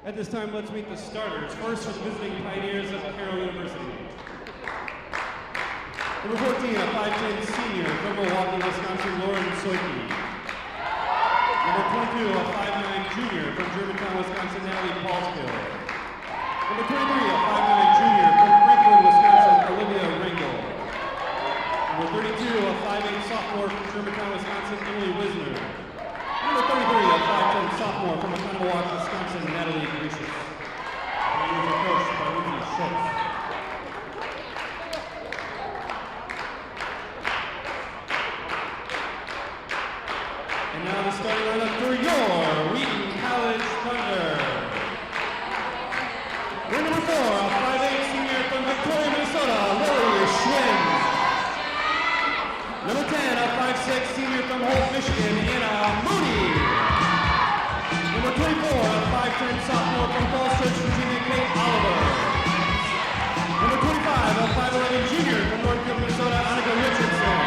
At this time, let's meet the starters. First, for the visiting Pioneers of Carroll University. Number 14, a 5'10 senior from Milwaukee, Wisconsin, Lauren Soike. Number 22, a 5'9 junior from Germantown, Wisconsin, Natalie Paulskill. Number 23, a 5'9 junior from Franklin, Wisconsin, Olivia Ringel. Number 32, a 5'8 sophomore from Germantown, Wisconsin, Emily Wisner. Number 33, a 5'10 sophomore from Oconomowoc, Wisconsin, Natalie Gracious. Pioneers are coached by Lindsay Schultz. And now the starting lineup for your Wheaton College Thunder. Ring number 4, a 5'8 senior from Victoria, Minnesota, Lily Schwinn. Number 10, a 5'6 senior from Holt, Michigan, Anna Mooney. Number 24, a 5'10 sophomore from Falls Church, Virginia, Kate Oliver. Number 25, a 5'11 junior from Northfield, Minnesota, Annika Richardson.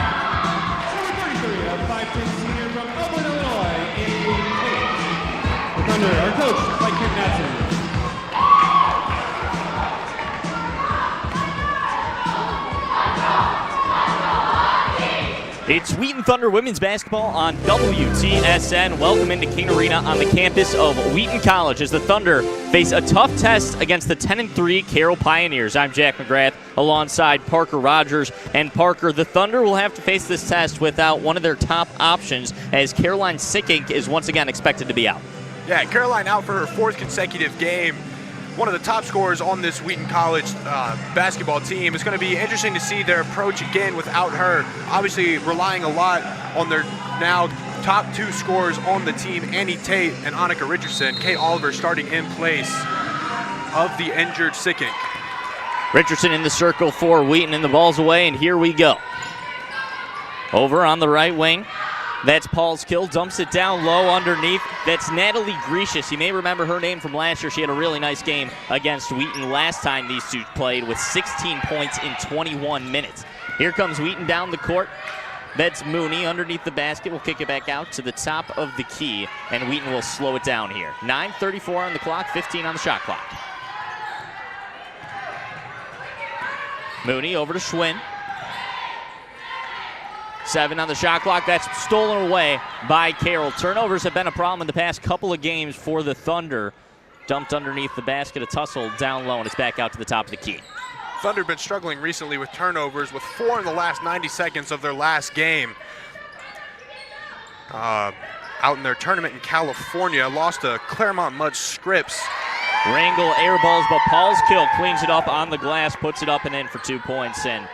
Number 33, a 5'10 senior from Elmwood, Illinois, Amy Tate. The Thunder are coached by Kim Madsen. It's Wheaton Thunder women's basketball on WTSN. Welcome into King Arena on the campus of Wheaton College as the Thunder face a tough test against the 10-3 Carroll Pioneers. I'm Jack McGrath alongside Parker Rogers. And Parker, the Thunder will have to face this test without one of their top options as Caroline Sickink is once again expected to be out. Yeah, Caroline out for her fourth consecutive game. One of the top scorers on this Wheaton College basketball team. It's going to be interesting to see their approach again without her. Obviously relying a lot on their now top two scorers on the team, Annie Tate and Annika Richardson. Kate Oliver starting in place of the injured Sickink. Richardson in the circle for Wheaton, and the ball's away, and here we go. Over on the right wing. That's Paulskill, dumps it down low underneath. That's Natalie Gracious. You may remember her name from last year. She had a really nice game against Wheaton last time these two played with 16 points in 21 minutes. Here comes Wheaton down the court. That's Mooney underneath the basket. We'll kick it back out to the top of the key, and Wheaton will slow it down here. 9:34 on the clock, 15 on the shot clock. Mooney over to Schwinn. 7 on the shot clock. That's stolen away by Carroll. Turnovers have been a problem in the past couple of games for the Thunder. Dumped underneath the basket, a tussle down low, and it's back out to the top of the key. Thunder have been struggling recently with turnovers, with 4 in the last 90 seconds of their last game. Out in their tournament in California, lost to Claremont Mudd Scripps. Rangel airballs, but Paulskill cleans it up on the glass, puts it up and in for 2 points, and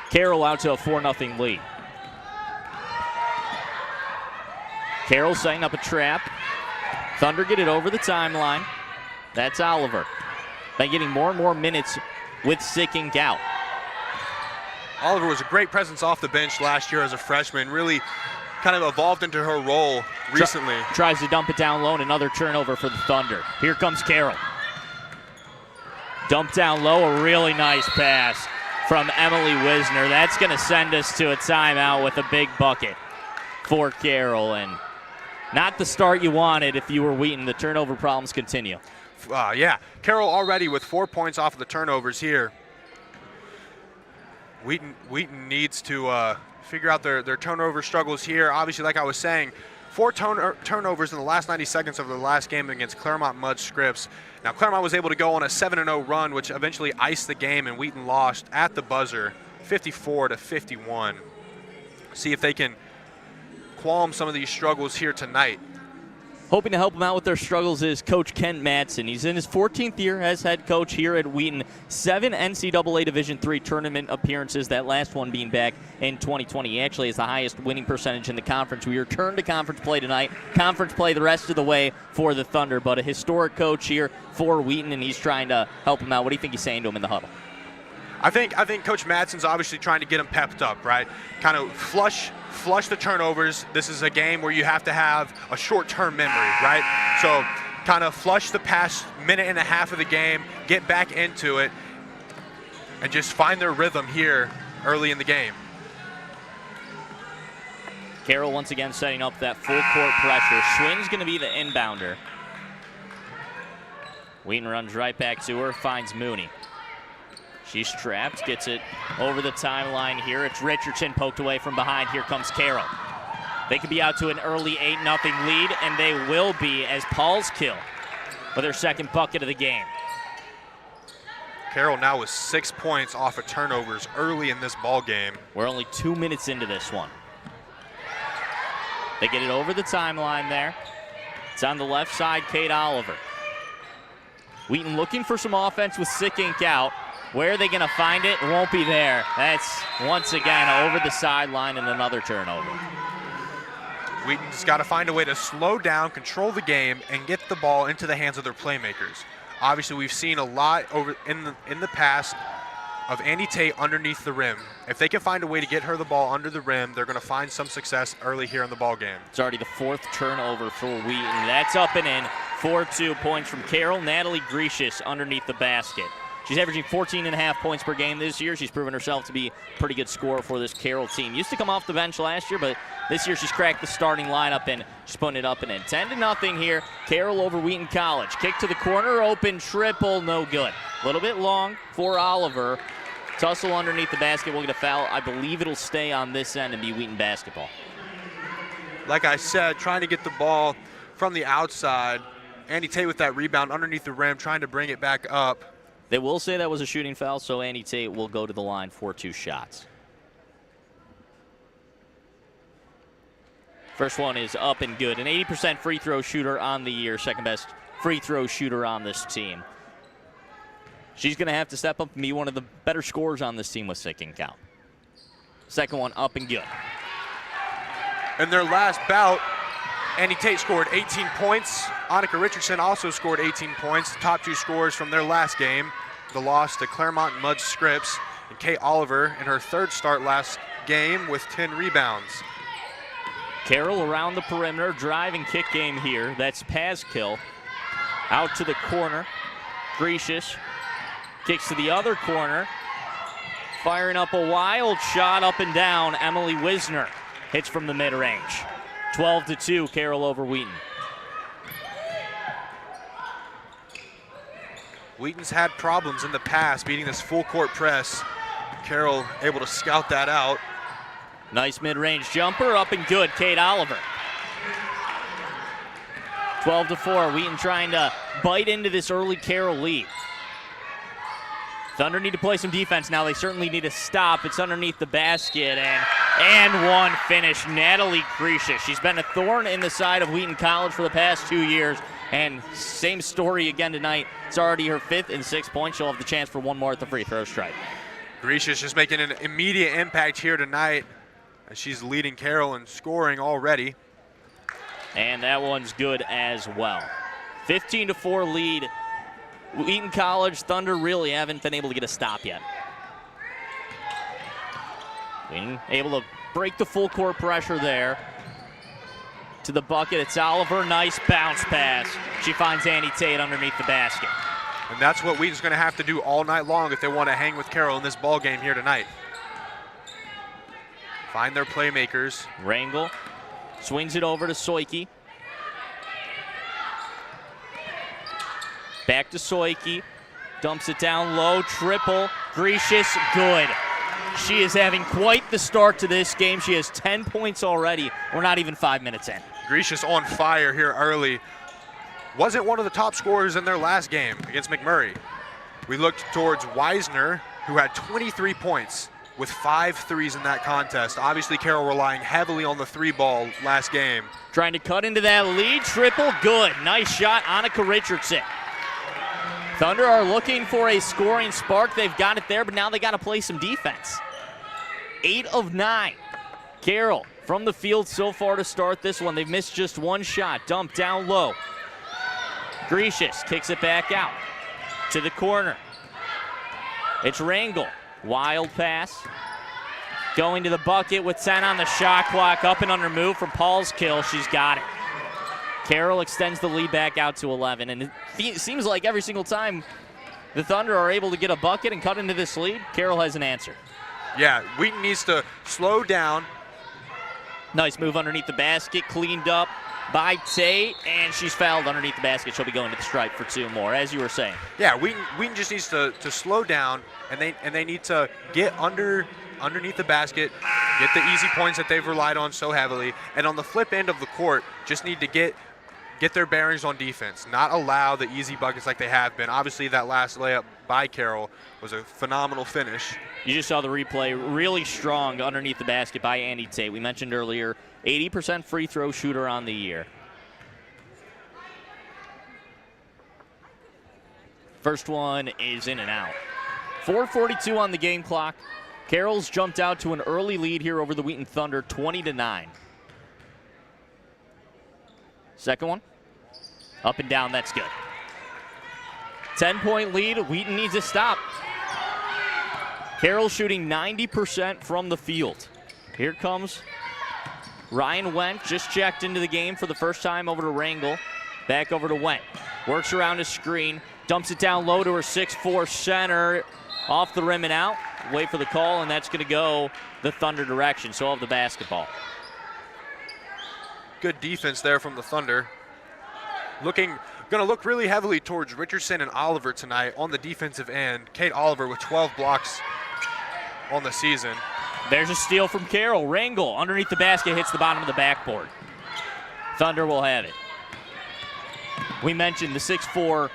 Carroll out to a 4-0 lead. Carroll setting up a trap. Thunder get it over the timeline. That's Oliver. Been getting more and more minutes with Sickink out. Oliver was a great presence off the bench last year as a freshman. Really kind of evolved into her role recently. Tries to dump it down low, and another turnover for the Thunder. Here comes Carroll. Dump down low, a really nice pass from Emily Wisner. That's going to send us to a timeout with a big bucket for Carroll. And not the start you wanted if you were Wheaton. The turnover problems continue. Yeah, Carroll already with 4 points off of the turnovers here. Wheaton needs to figure out their turnover struggles here. Obviously, like I was saying, 4 turnovers in the last 90 seconds of the last game against Claremont Mudd Scripps. Now, Claremont was able to go on a 7-0 run, which eventually iced the game, and Wheaton lost at the buzzer, 54-51. See if they can qualm some of these struggles here tonight. Hoping to help them out with their struggles is Coach Kent Madsen. He's in his 14th year as head coach here at Wheaton. 7 NCAA Division III tournament appearances, that last one being back in 2020. He actually has the highest winning percentage in the conference. We return to conference play tonight. Conference play the rest of the way for the Thunder, but a historic coach here for Wheaton, and he's trying to help them out. What do you think he's saying to him in the huddle? I think Coach Madsen's obviously trying to get him pepped up, right? Kind of flush the turnovers. This is a game where you have to have a short-term memory, right? So kind of flush the past minute and a half of the game, get back into it, and just find their rhythm here early in the game. Carroll once again setting up that full court pressure. Schwinn's going to be the inbounder. Wheaton runs right back to her, finds Mooney. She's trapped, gets it over the timeline here. It's Richardson poked away from behind. Here comes Carroll. They could be out to an early 8-0 lead, and they will be as Paul's kill with their second bucket of the game. Carroll now with 6 points off of turnovers early in this ball game. We're only 2 minutes into this one. They get it over the timeline there. It's on the left side, Kate Oliver. Wheaton looking for some offense with Sick Ink out. Where are they going to find it? It won't be there. That's once again over the sideline and another turnover. Wheaton's got to find a way to slow down, control the game, and get the ball into the hands of their playmakers. Obviously, we've seen a lot over in the past of Andy Tate underneath the rim. If they can find a way to get her the ball under the rim, they're going to find some success early here in the ball game. It's already the 4th turnover for Wheaton. That's up and in. 4-2 points from Carroll. Natalie Grecius underneath the basket. She's averaging 14.5 points per game this year. She's proven herself to be a pretty good scorer for this Carroll team. Used to come off the bench last year, but this year she's cracked the starting lineup and she's putting it up and in. 10-0 here. Carroll over Wheaton College. Kick to the corner, open triple, no good. A little bit long for Oliver. Tussle underneath the basket, will get a foul. I believe it'll stay on this end and be Wheaton basketball. Like I said, trying to get the ball from the outside. Andy Tate with that rebound underneath the rim, trying to bring it back up. They will say that was a shooting foul, so Andy Tate will go to the line for 2 shots. First one is up and good. An 80% free throw shooter on the year, second best free throw shooter on this team. She's going to have to step up and be one of the better scorers on this team with Sick Ink out. Second one up and good. In their last bout, Andy Tate scored 18 points. Annika Richardson also scored 18 points. The top 2 scorers from their last game. The loss to Claremont Mud Scripps. And Kate Oliver in her 3rd start last game with 10 rebounds. Carroll around the perimeter, drive and kick game here. That's Paskill. Out to the corner. Grecius kicks to the other corner. Firing up a wild shot up and down. Emily Wisner hits from the mid-range. 12-2, Carroll over Wheaton. Wheaton's had problems in the past beating this full court press. Carroll able to scout that out. Nice mid-range jumper, up and good, Kate Oliver. 12-4, Wheaton trying to bite into this early Carroll lead. Thunder need to play some defense now. They certainly need to stop. It's underneath the basket, and one finish, Natalie Grecius. She's been a thorn in the side of Wheaton College for the past 2 years, and same story again tonight. It's already her 5th and 6th point. She'll have the chance for one more at the free throw stripe. Grecius just making an immediate impact here tonight as she's leading Carroll in scoring already. And that one's good as well. 15-4 lead. Wheaton College Thunder really haven't been able to get a stop yet. Wheaton able to break the full court pressure there. To the bucket, it's Oliver, nice bounce pass. She finds Andy Tate underneath the basket. And that's what Wheaton's going to have to do all night long if they want to hang with Carroll in this ball game here tonight. Find their playmakers. Rangel swings it over to Soike. Back to Soike. Dumps it down low. Triple. Grecius, good. She is having quite the start to this game. She has 10 points already. We're not even 5 minutes in. Grecius on fire here early. Wasn't one of the top scorers in their last game against McMurray. We looked towards Wisner, who had 23 points with 5 threes in that contest. Obviously, Carroll relying heavily on the 3-ball last game. Trying to cut into that lead. Triple, good. Nice shot, Annika Richardson. Thunder are looking for a scoring spark. They've got it there, but now they got to play some defense. 8 of 9. Carroll from the field so far to start this one. They've missed just one shot. Dump down low. Grecius kicks it back out to the corner. It's Rangel. Wild pass. Going to the bucket with 10 on the shot clock. Up and under move from Paul's kill. She's got it. Carroll extends the lead back out to 11. And it seems like every single time the Thunder are able to get a bucket and cut into this lead, Carroll has an answer. Yeah, Wheaton needs to slow down. Nice move underneath the basket. Cleaned up by Tate, and she's fouled underneath the basket. She'll be going to the stripe for 2 more, as you were saying. Yeah, Wheaton just needs to slow down, and they need to get underneath the basket, get the easy points that they've relied on so heavily, and on the flip end of the court, just need to get their bearings on defense, not allow the easy buckets like they have been. Obviously, that last layup by Carroll was a phenomenal finish. You just saw the replay, really strong underneath the basket by Andy Tate. We mentioned earlier, 80% free throw shooter on the year. First one is in and out. 4:42 on the game clock. Carroll's jumped out to an early lead here over the Wheaton Thunder, 20-9. Second one, up and down, that's good. 10-point lead, Wheaton needs to stop. Carroll shooting 90% from the field. Here comes Ryan Wendt, just checked into the game for the first time over to Rangel. Back over to Wendt. Works around his screen, dumps it down low to her 6'4" center. Off the rim and out. Wait for the call, and that's going to go the Thunder direction. So I'll have the basketball. Good defense there from the Thunder. Going to look really heavily towards Richardson and Oliver tonight on the defensive end. Kate Oliver with 12 blocks on the season. There's a steal from Carroll. Rangel underneath the basket hits the bottom of the backboard. Thunder will have it. We mentioned the 6'4"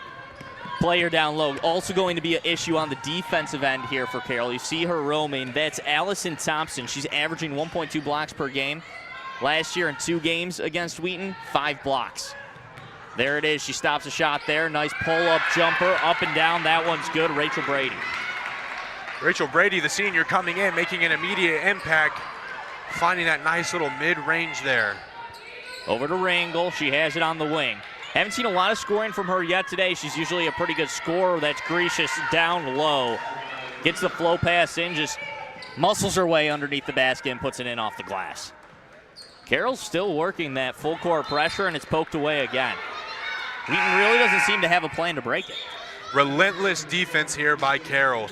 player down low. Also going to be an issue on the defensive end here for Carroll. You see her roaming. That's Allison Thompson. She's averaging 1.2 blocks per game. Last year in 2 games against Wheaton, 5 blocks. There it is. She stops a shot there. Nice pull-up jumper, up and down. That one's good. Rachel Brady. Rachel Brady, the senior, coming in, making an immediate impact, finding that nice little mid-range there. Over to Rangel. She has it on the wing. Haven't seen a lot of scoring from her yet today. She's usually a pretty good scorer. That's Gracious down low. Gets the flow pass in, just muscles her way underneath the basket and puts it in off the glass. Carroll's still working that full court pressure, and it's poked away again. Wheaton really doesn't seem to have a plan to break it. Relentless defense here by Carroll.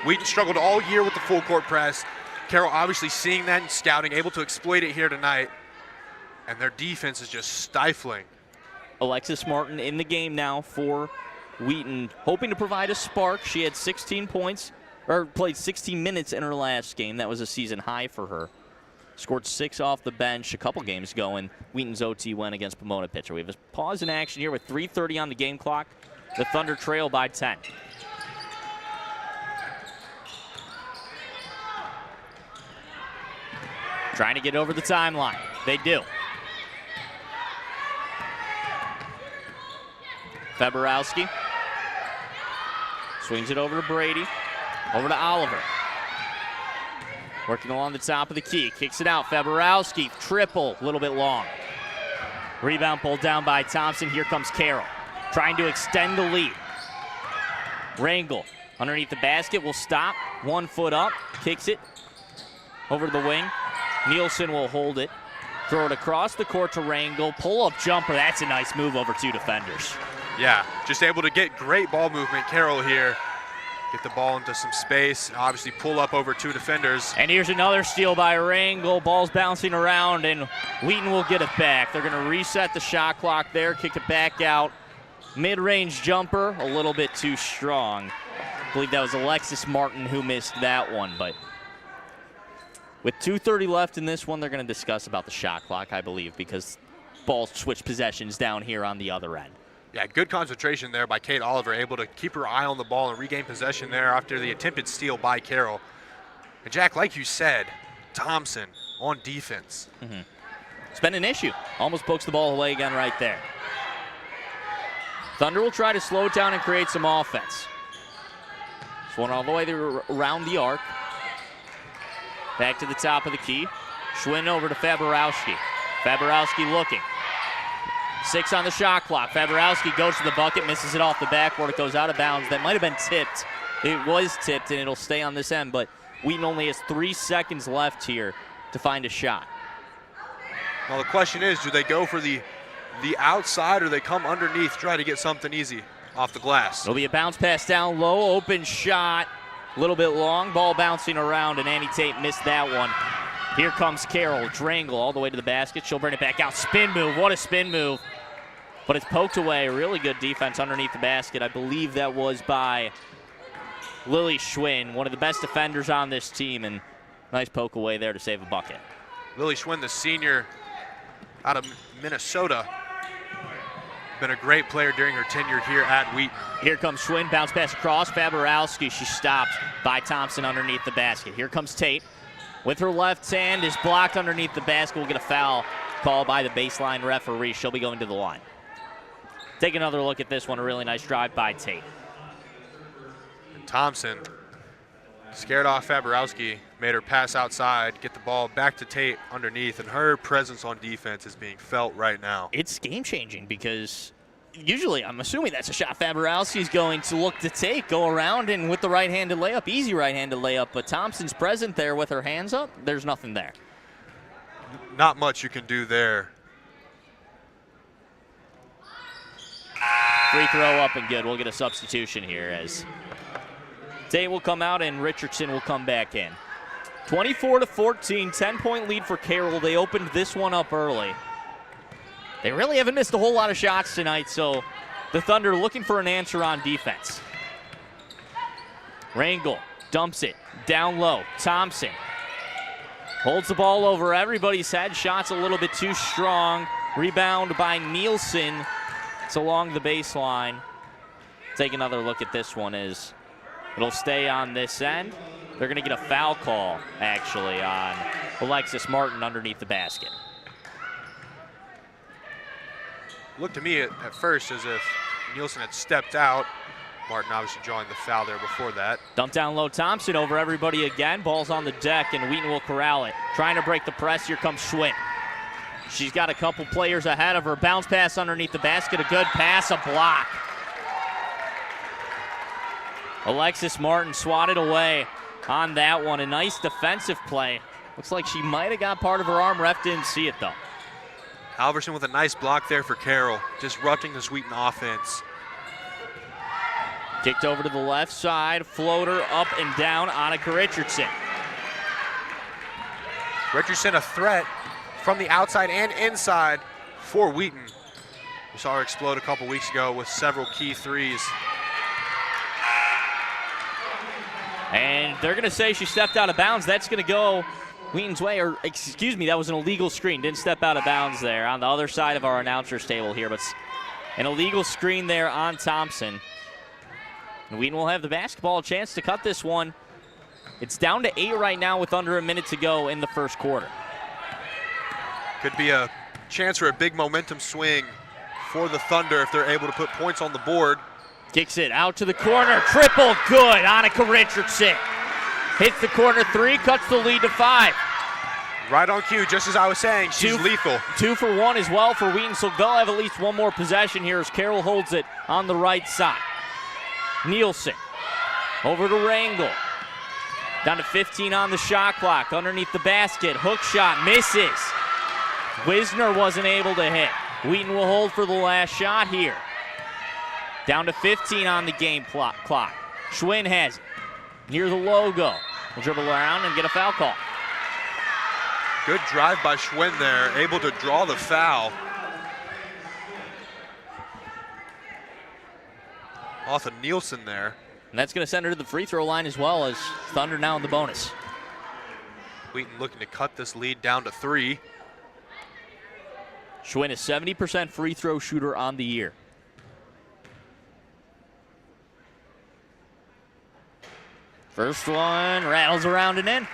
Wheaton struggled all year with the full court press. Carroll obviously seeing that and scouting, able to exploit it here tonight. And their defense is just stifling. Alexis Martin in the game now for Wheaton, hoping to provide a spark. She had 16 points, or played 16 minutes in her last game. That was a season high for her. Scored 6 off the bench a couple games ago, and Wheaton's OT win against Pomona pitcher. We have a pause in action here with 3:30 on the game clock. The Thunder trail by 10. Trying to get over the timeline. They do. Feborowski swings it over to Brady, over to Oliver. Working along the top of the key, kicks it out. Feborowski, triple, a little bit long. Rebound pulled down by Thompson. Here comes Carroll, trying to extend the lead. Rangel underneath the basket will stop. 1 foot up, kicks it over to the wing. Nielsen will hold it. Throw it across the court to Rangel. Pull-up jumper, that's a nice move over 2 defenders. Yeah, just able to get great ball movement. Carroll here, get the ball into some space, obviously pull up over 2 defenders. And here's another steal by Rangel. Ball's bouncing around, and Wheaton will get it back. They're going to reset the shot clock there, kick it back out. Mid-range jumper, a little bit too strong. I believe that was Alexis Martin who missed that one, but with 2:30 left in this one, they're going to discuss about the shot clock, I believe, because ball switch possessions down here on the other end. Yeah, good concentration there by Kate Oliver, able to keep her eye on the ball and regain possession there after the attempted steal by Carroll. And Jack, like you said, Thompson on defense. It's been an issue. Almost pokes the ball away again right there. Thunder will try to slow it down and create some offense. This one all the way around the arc. Back to the top of the key. Schwinn over to Feborowski. Feborowski looking. 6 on the shot clock. Feborowski goes to the bucket, misses it off the backboard. It goes out of bounds. That might have been tipped. It was tipped, and it'll stay on this end, but Wheaton only has 3 seconds left here to find a shot. Well, the question is, do they go for the outside or they come underneath, try to get something easy off the glass? It'll be a bounce pass down low, open shot, a little bit long, ball bouncing around, and Annie Tate missed that one. Here comes Carroll, Drangle all the way to the basket. She'll bring it back out. Spin move, what a spin move. But it's poked away. Really good defense underneath the basket. I believe that was by Lily Schwinn, one of the best defenders on this team, and nice poke away there to save a bucket. Lily Schwinn, the senior out of Minnesota, been a great player during her tenure here at Wheaton. Here comes Schwinn, bounce pass across. Faberowski, she stopped by Thompson underneath the basket. Here comes Tate with her left hand, is blocked underneath the basket. We'll get a foul called by the baseline referee. She'll be going to the line. Take another look at this one. A really nice drive by Tate. And Thompson scared off Faberowski, made her pass outside, get the ball back to Tate underneath, and her presence on defense is being felt right now. It's game-changing because usually I'm assuming that's a shot Faberowski's going to look to take, go around, and with the right-handed layup, easy right-handed layup, but Thompson's present there with her hands up. There's nothing there. Not much you can do there. Free throw up and good. We'll get a substitution here as Tate will come out and Richardson will come back in. 24-14, 10-point lead for Carroll. They opened this one up early. They really haven't missed a whole lot of shots tonight, so the Thunder looking for an answer on defense. Rangel dumps it down low. Thompson holds the ball over everybody's head. Shots a little bit too strong. Rebound by Nielsen. It's along the baseline. Take another look at this one as it'll stay on this end. They're going to get a foul call, actually, on Alexis Martin underneath the basket. Looked to me at first as if Nielsen had stepped out. Martin obviously drawing the foul there before that. Dump down low, Thompson over everybody again. Ball's on the deck, and Wheaton will corral it. Trying to break the press. Here comes Schwinn. She's got a couple players ahead of her. Bounce pass underneath the basket. A good pass, a block. Alexis Martin swatted away on that one. A nice defensive play. Looks like she might have got part of her arm. Ref didn't see it, though. Halverson with a nice block there for Carroll, disrupting the Wheaton offense. Kicked over to the left side. Floater up and down. Annika Richardson. Richardson a threat from the outside and inside for Wheaton. We saw her explode a couple weeks ago with several key threes. And they're going to say she stepped out of bounds. That's going to go Wheaton's way, or excuse me, that was an illegal screen. Didn't step out of bounds there on the other side of our announcer's table here, but an illegal screen there on Thompson. And Wheaton will have the basketball chance to cut this one. It's down to 8 right now with under a minute to go in the first quarter. Could be a chance for a big momentum swing for the Thunder if they're able to put points on the board. Kicks it out to the corner. Triple good. Annika Richardson hits the corner three, cuts the lead to 5. Right on cue, just as I was saying, she's lethal. 2 for 1 as well for Wheaton, so they'll have at least one more possession here as Carroll holds it on the right side. Nielsen over to Rangel. Down to 15 on the shot clock. Underneath the basket. Hook shot misses. Wisner wasn't able to hit. Wheaton will hold for the last shot here. Down to 15 on the game clock. Schwinn has it. Near the logo. Will dribble around and get a foul call. Good drive by Schwinn there, able to draw the foul. Off of Nielsen there. And that's going to send her to the free throw line as well, as Thunder now in the bonus. Wheaton looking to cut this lead down to 3. Schwinn is 70% free throw shooter on the year. First one rattles around and in.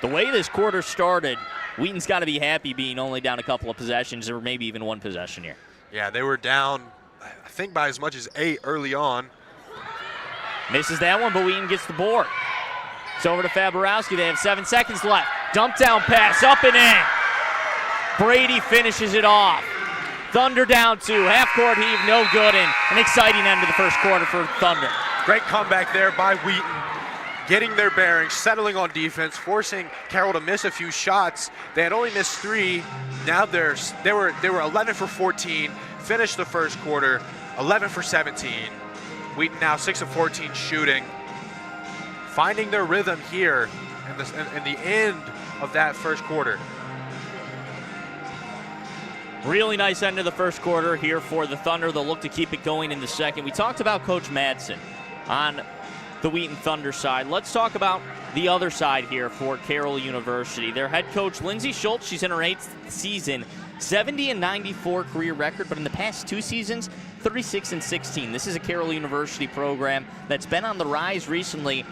The way this quarter started, Wheaton's got to be happy being only down a couple of possessions, or maybe even one possession here. Yeah, they were down, I think, by as much as 8 early on. Misses that one, but Wheaton gets the board. It's over to Faberowski. They have 7 seconds left. Dump down pass, up and in. Brady finishes it off. Thunder down 2. Half court heave, no good, and an exciting end to the first quarter for Thunder. Great comeback there by Wheaton, getting their bearings, settling on defense, forcing Carroll to miss a few shots. They had only missed 3. Now they were 11 for 14. Finished the first quarter 11 for 17. Wheaton now 6 of 14 shooting, finding their rhythm here and the end of that first quarter. Really nice end of the first quarter here for the Thunder. They'll look to keep it going in the second. We talked about Coach Madsen on the Wheaton Thunder side. Let's talk about the other side here for Carroll University. Their head coach, Lindsay Schultz, she's in her 8th season. 70-94 career record, but in the past 2 seasons, 36-16. This is a Carroll University program that's been on the rise recently.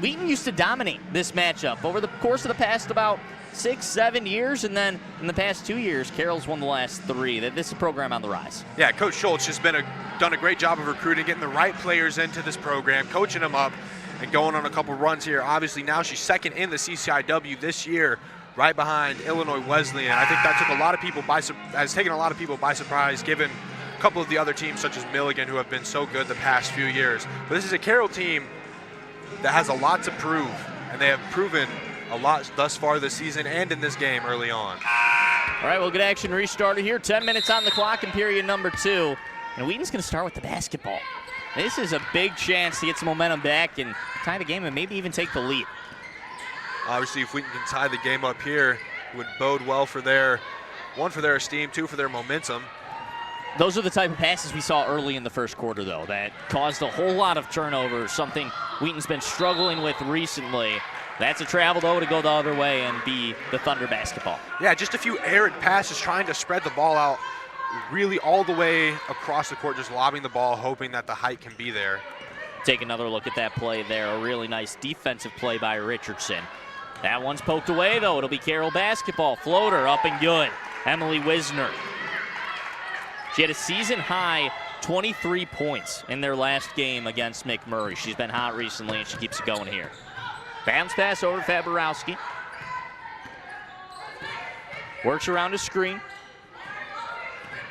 Wheaton used to dominate this matchup over the course of the past about 6-7 years, and then in the past 2 years, Carroll's won the last 3. This is a program on the rise. Yeah, Coach Schultz has done a great job of recruiting, getting the right players into this program, coaching them up, and going on a couple runs here. Obviously, now she's second in the CCIW this year, right behind Illinois Wesleyan. I think that took a lot of people has taken a lot of people by surprise, given a couple of the other teams such as Milligan, who have been so good the past few years. But this is a Carroll team that has a lot to prove, and they have proven a lot thus far this season and in this game early on. All right, we'll get action restarted here. 10 minutes on the clock in period number 2. And Wheaton's going to start with the basketball. This is a big chance to get some momentum back and tie the game and maybe even take the lead. Obviously, if Wheaton can tie the game up here, it would bode well for their, 1, for their esteem, 2, for their momentum. Those are the type of passes we saw early in the first quarter, though, that caused a whole lot of turnovers, something Wheaton's been struggling with recently. That's a travel, though, to go the other way and be the Thunder basketball. Yeah, just a few errant passes trying to spread the ball out really all the way across the court, just lobbing the ball, hoping that the height can be there. Take another look at that play there. A really nice defensive play by Richardson. That one's poked away, though. It'll be Carroll basketball. Floater up and good. Emily Wisner. She had a season-high 23 points in their last game against McMurray. She's been hot recently, and she keeps it going here. Bounce pass over Faborowski. Works around a screen.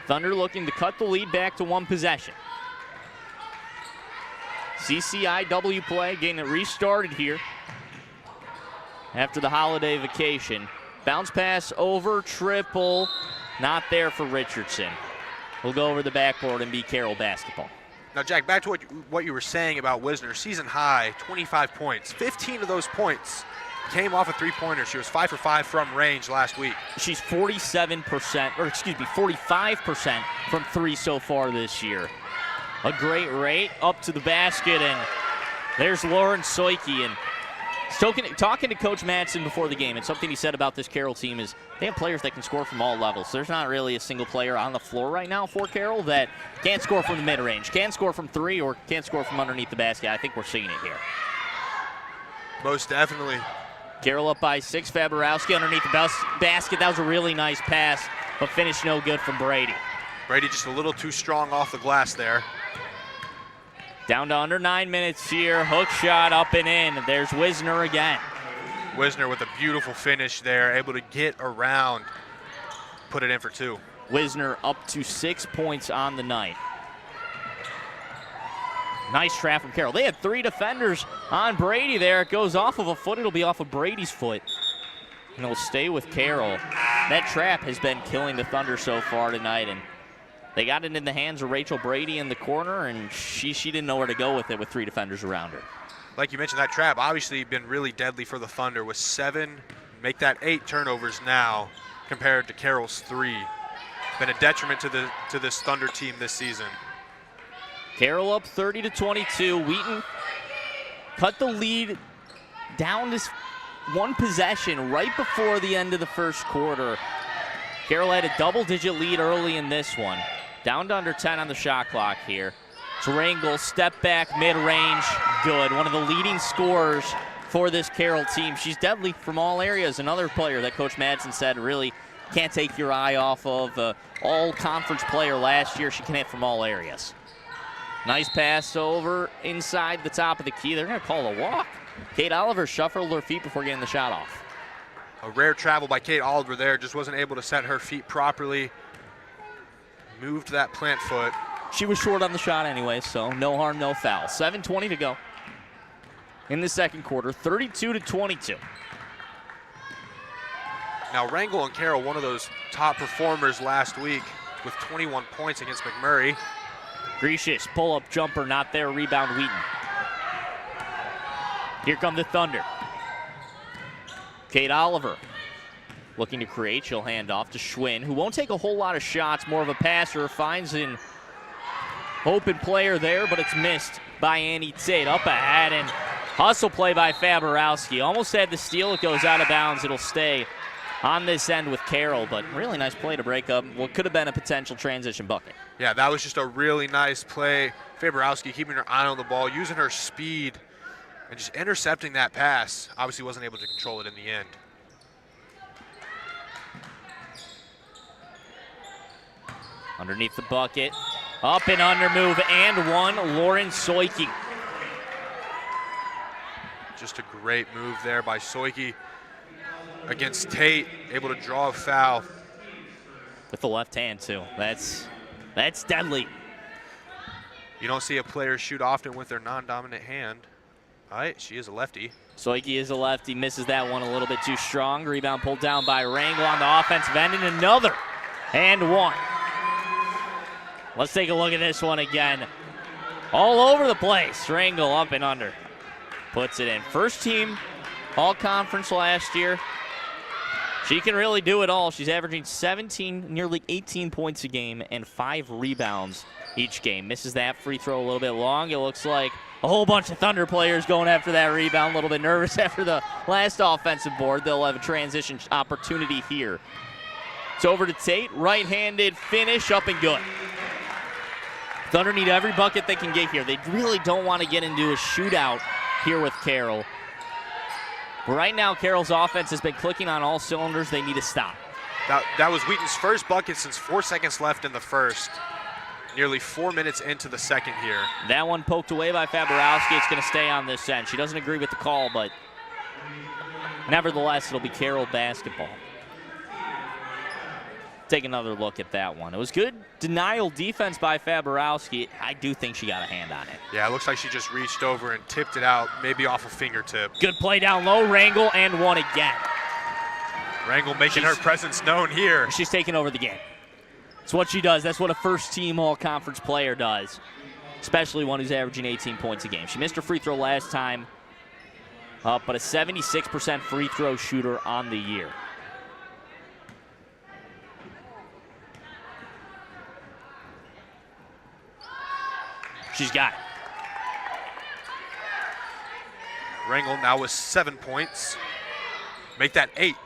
Thunder looking to cut the lead back to 1 possession. CCIW play, getting it restarted here after the holiday vacation. Bounce pass over, triple, not there for Richardson. We'll go over the backboard and be Carroll basketball. Now, Jack, back to what you were saying about Wisner. Season high, 25 points. 15 of those points came off a three-pointer. She was 5 for 5 from range last week. She's 45% from 3 so far this year. A great rate up to the basket, and there's Lauren Soike. And talking to Coach Madsen before the game, and something he said about this Carroll team is they have players that can score from all levels. There's not really a single player on the floor right now for Carroll that can't score from the mid-range, can't score from 3, or can't score from underneath the basket. I think we're seeing it here. Most definitely. Carroll up by 6. Faborowski underneath the basket. That was a really nice pass, but finished no good from Brady. Brady just a little too strong off the glass there. Down to under 9 minutes here. Hook shot up and in. There's Wisner again. Wisner with a beautiful finish there, able to get around, put it in for 2. Wisner up to 6 points on the night. Nice trap from Carroll. They had 3 defenders on Brady there. It goes off of a foot. It'll be off of Brady's foot. And it'll stay with Carroll. That trap has been killing the Thunder so far tonight. And they got it in the hands of Rachel Brady in the corner, and she didn't know where to go with it with 3 defenders around her. Like you mentioned, that trap obviously been really deadly for the Thunder with 7, make that 8 turnovers now compared to Carroll's 3. Been a detriment to this Thunder team this season. Carroll up 30-22. Wheaton cut the lead down to 1 possession right before the end of the first quarter. Carroll had a double-digit lead early in this one. Down to under 10 on the shot clock here. Drangel, step back, mid-range, good. One of the leading scorers for this Carroll team. She's deadly from all areas. Another player that Coach Madsen said really can't take your eye off of. All-conference player last year. She can hit from all areas. Nice pass over inside the top of the key. They're going to call a walk. Kate Oliver shuffled her feet before getting the shot off. A rare travel by Kate Oliver there. Just wasn't able to set her feet properly. Moved that plant foot. She was short on the shot anyway, so no harm, no foul. 7:20 to go in the second quarter, 32-22. Now, Rangel and Carroll, one of those top performers last week with 21 points against McMurray. Grecius, pull-up jumper, not there. Rebound, Wheaton. Here come the Thunder. Kate Oliver looking to create. She'll hand off to Schwinn, who won't take a whole lot of shots, more of a passer. Finds an open player there, but it's missed by Annie Tate. Up ahead, and hustle play by Faborowski. Almost had the steal. It goes out of bounds. It'll stay on this end with Carroll, but really nice play to break up what could have been a potential transition bucket. Yeah, that was just a really nice play. Faborowski keeping her eye on the ball, using her speed, and just intercepting that pass. Obviously wasn't able to control it in the end. Underneath the bucket, up and under move, and one, Lauren Soike. Just a great move there by Soike against Tate, able to draw a foul. With the left hand, too. That's deadly. You don't see a player shoot often with their non-dominant hand. All right, she is a lefty. Soike is a lefty, misses that one a little bit too strong. Rebound pulled down by Rangel on the offensive end, and another, and one. Let's take a look at this one again. All over the place. Rangel up and under. Puts it in. First team all-conference last year. She can really do it all. She's averaging 17, nearly 18 points a game and 5 rebounds each game. Misses that free throw a little bit long. It looks like a whole bunch of Thunder players going after that rebound. A little bit nervous after the last offensive board. They'll have a transition opportunity here. It's over to Tate. Right-handed finish, up and good. Thunder need every bucket they can get here. They really don't want to get into a shootout here with Carroll. Right now, Carroll's offense has been clicking on all cylinders. They need to stop. That was Wheaton's first bucket since 4 seconds left in the first. Nearly 4 minutes into the second here. That one poked away by Faborowski. It's going to stay on this end. She doesn't agree with the call, but nevertheless, it'll be Carroll basketball. Take another look at that one. It was good denial defense by Faborowski. I do think she got a hand on it. Yeah, it looks like she just reached over and tipped it out, maybe off a fingertip. Good play down low. Rangel, and one again. Rangel making her presence known here. She's taking over the game. It's what she does. That's what a first-team all-conference player does, especially one who's averaging 18 points a game. She missed her free throw last time, but a 76% free throw shooter on the year. She's got it. Rangel now with 7 points. Make that 8.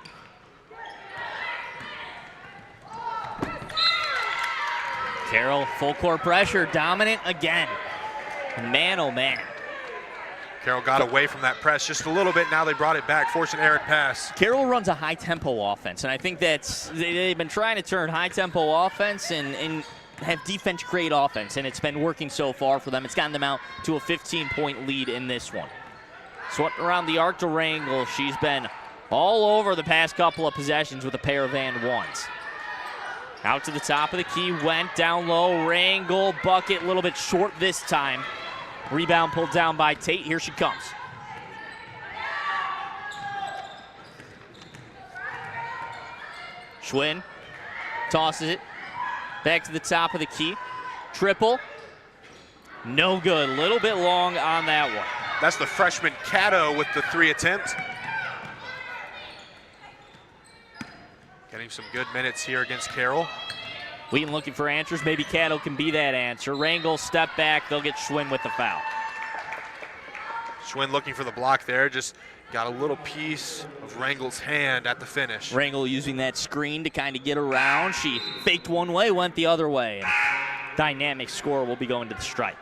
Carroll, full court pressure, dominant again. Man, oh man. Carroll got away from that press just a little bit. Now they brought it back, forced an errant pass. Carroll runs a high-tempo offense, and I think they've been trying to turn high-tempo offense and have defense create offense, and it's been working so far for them. It's gotten them out to a 15-point lead in this one. Swept around the arc to Rangel. She's been all over the past couple of possessions with a pair of and ones. Out to the top of the key, went down low. Rangel, bucket, a little bit short this time. Rebound pulled down by Tate. Here she comes. Schwinn tosses it. Back to the top of the key. Triple. No good. A little bit long on that one. That's the freshman Cato with the 3 attempt. Getting some good minutes here against Carroll. Wheaton looking for answers. Maybe Cato can be that answer. Rangel step back. They'll get Schwinn with the foul. Schwinn looking for the block there. Just got a little piece of Rangel's hand at the finish. Rangel using that screen to kind of get around. She faked one way, went the other way. And dynamic score will be going to the stripe.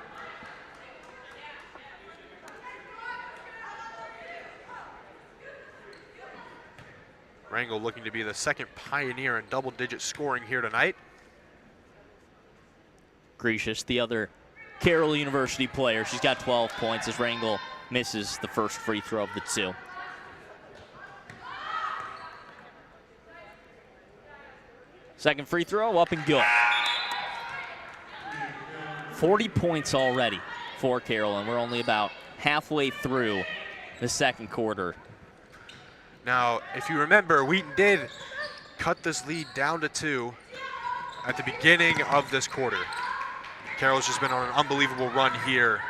Rangel looking to be the second pioneer in double-digit scoring here tonight. Gracious, the other Carroll University player. She's got 12 points as Rangel misses the first free throw of the 2. Second free throw, up and good. 40 points already for Carroll, and we're only about halfway through the second quarter. Now, if you remember, Wheaton did cut this lead down to 2 at the beginning of this quarter. Carroll's just been on an unbelievable run here.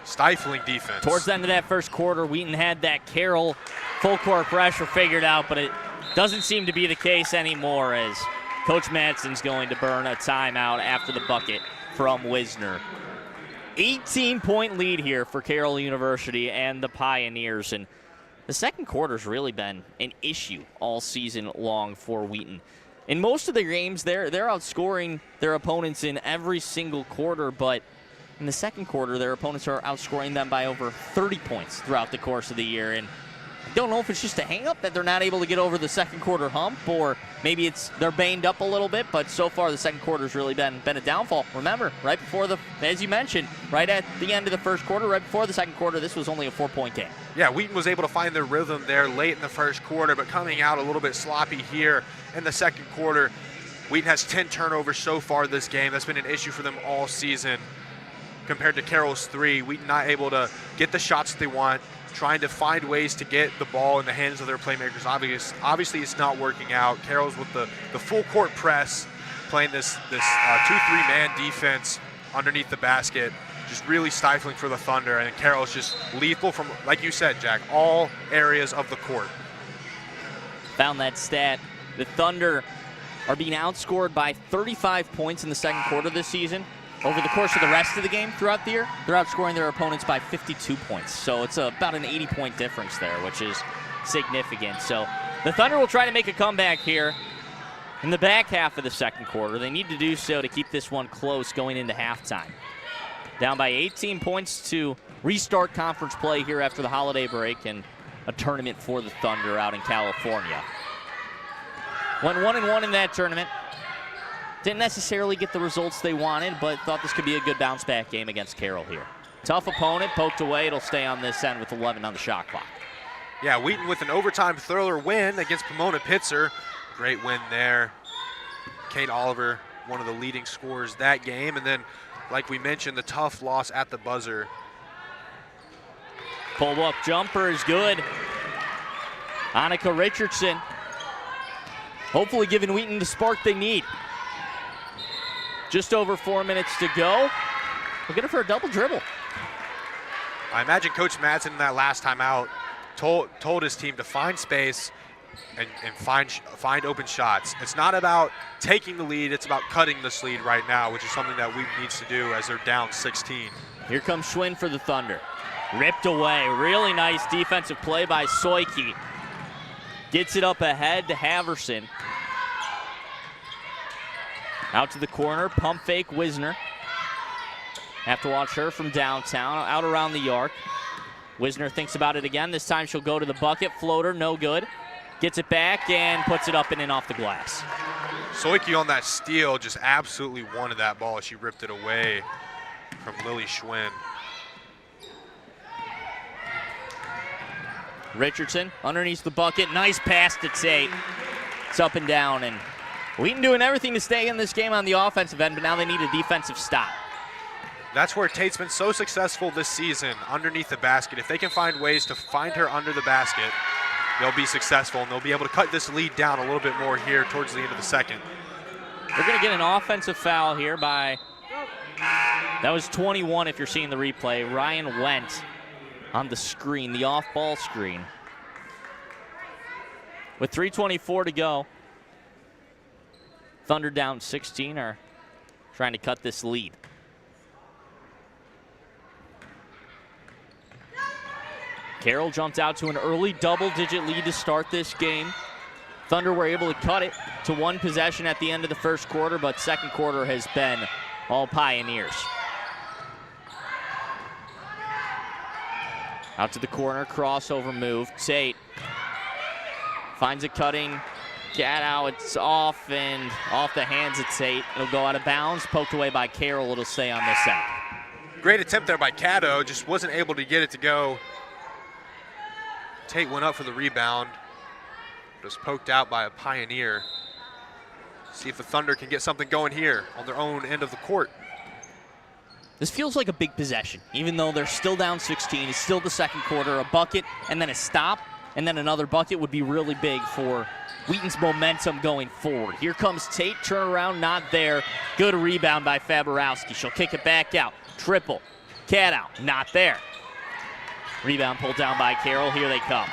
Stifling defense. Towards the end of that first quarter, Wheaton had that Carroll full court pressure figured out, but it doesn't seem to be the case anymore as Coach Madsen's going to burn a timeout after the bucket from Wisner. 18-point lead here for Carroll University and the Pioneers, and the second quarter's really been an issue all season long for Wheaton. In most of the games, they're outscoring their opponents in every single quarter, but in the second quarter, their opponents are outscoring them by over 30 points throughout the course of the year. And I don't know if it's just a hang-up that they're not able to get over the second quarter hump, or maybe it's they're banged up a little bit, but so far the second quarter's really been a downfall. Remember, right before as you mentioned, right at the end of the first quarter, right before the second quarter, this was only a 4-point game. Yeah, Wheaton was able to find their rhythm there late in the first quarter, but coming out a little bit sloppy here in the second quarter. Wheaton has 10 turnovers so far this game. That's been an issue for them all season. Compared to Carroll's 3, Wheaton not able to get the shots that they want, trying to find ways to get the ball in the hands of their playmakers. Obviously it's not working out. Carroll's with the full court press, playing this 2-3 man defense underneath the basket, just really stifling for the Thunder. And Carroll's just lethal from, like you said, Jack, all areas of the court. Found that stat. The Thunder are being outscored by 35 points in the second quarter this season. Over the course of the rest of the game throughout the year, they're outscoring their opponents by 52 points. So it's about an 80-point difference there, which is significant. So the Thunder will try to make a comeback here in the back half of the second quarter. They need to do so to keep this one close going into halftime. Down by 18 points to restart conference play here after the holiday break and a tournament for the Thunder out in California. Went 1-1 in that tournament. Didn't necessarily get the results they wanted, but thought this could be a good bounce-back game against Carroll here. Tough opponent, poked away. It'll stay on this end with 11 on the shot clock. Yeah, Wheaton with an overtime thriller win against Pomona-Pitzer. Great win there. Kate Oliver, one of the leading scorers that game. And then, like we mentioned, the tough loss at the buzzer. Pull-up jumper is good. Annika Richardson hopefully giving Wheaton the spark they need. Just over 4 minutes to go. We'll get it for a double dribble. I imagine Coach Madsen in that last time out told his team to find space and find open shots. It's not about taking the lead, it's about cutting this lead right now, which is something that Wheaton needs to do as they're down 16. Here comes Schwinn for the Thunder. Ripped away. Really nice defensive play by Soike. Gets it up ahead to Haverson. Out to the corner, pump fake Wisner. Have to watch her from downtown, out around the arc. Wisner thinks about it again. This time she'll go to the bucket. Floater, no good. Gets it back and puts it up and in off the glass. Soike on that steal just absolutely wanted that ball as she ripped it away from Lily Schwinn. Richardson underneath the bucket. Nice pass to Tate. It's up and down, and Wheaton doing everything to stay in this game on the offensive end, but now they need a defensive stop. That's where Tate's been so successful this season, underneath the basket. If they can find ways to find her under the basket, they'll be successful, and they'll be able to cut this lead down a little bit more here towards the end of the second. They're going to get an offensive foul here by, that was 21 if you're seeing the replay. Ryan Went on the screen, the off-ball screen. With 3:24 to go, Thunder down 16 are trying to cut this lead. Carroll jumped out to an early double-digit lead to start this game. Thunder were able to cut it to one possession at the end of the first quarter, but second quarter has been all Pioneers. Out to the corner, crossover move. Tate finds a cutting. Gadow, it's off and off the hands of Tate. It'll go out of bounds, poked away by Carroll. It'll stay on this end. Great attempt there by Caddo, just wasn't able to get it to go. Tate went up for the rebound. Just poked out by a Pioneer. See if the Thunder can get something going here on their own end of the court. This feels like a big possession, even though they're still down 16. It's still the second quarter. A bucket and then a stop and then another bucket would be really big for Wheaton's momentum going forward. Here comes Tate, turnaround, not there. Good rebound by Faborowski. She'll kick it back out. Triple. Cat out, not there. Rebound pulled down by Carroll. Here they come.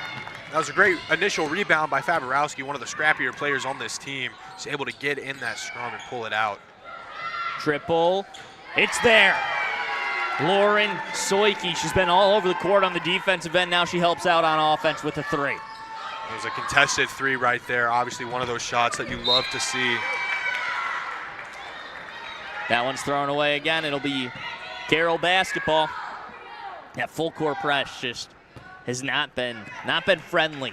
That was a great initial rebound by Faberowski, one of the scrappier players on this team. He's able to get in that scrum and pull it out. Triple. It's there. Lauren Soike, she's been all over the court on the defensive end. Now she helps out on offense with a three. It was a contested three right there. Obviously one of those shots that you love to see. That one's thrown away again. It'll be Carroll basketball. That full court press just has not been friendly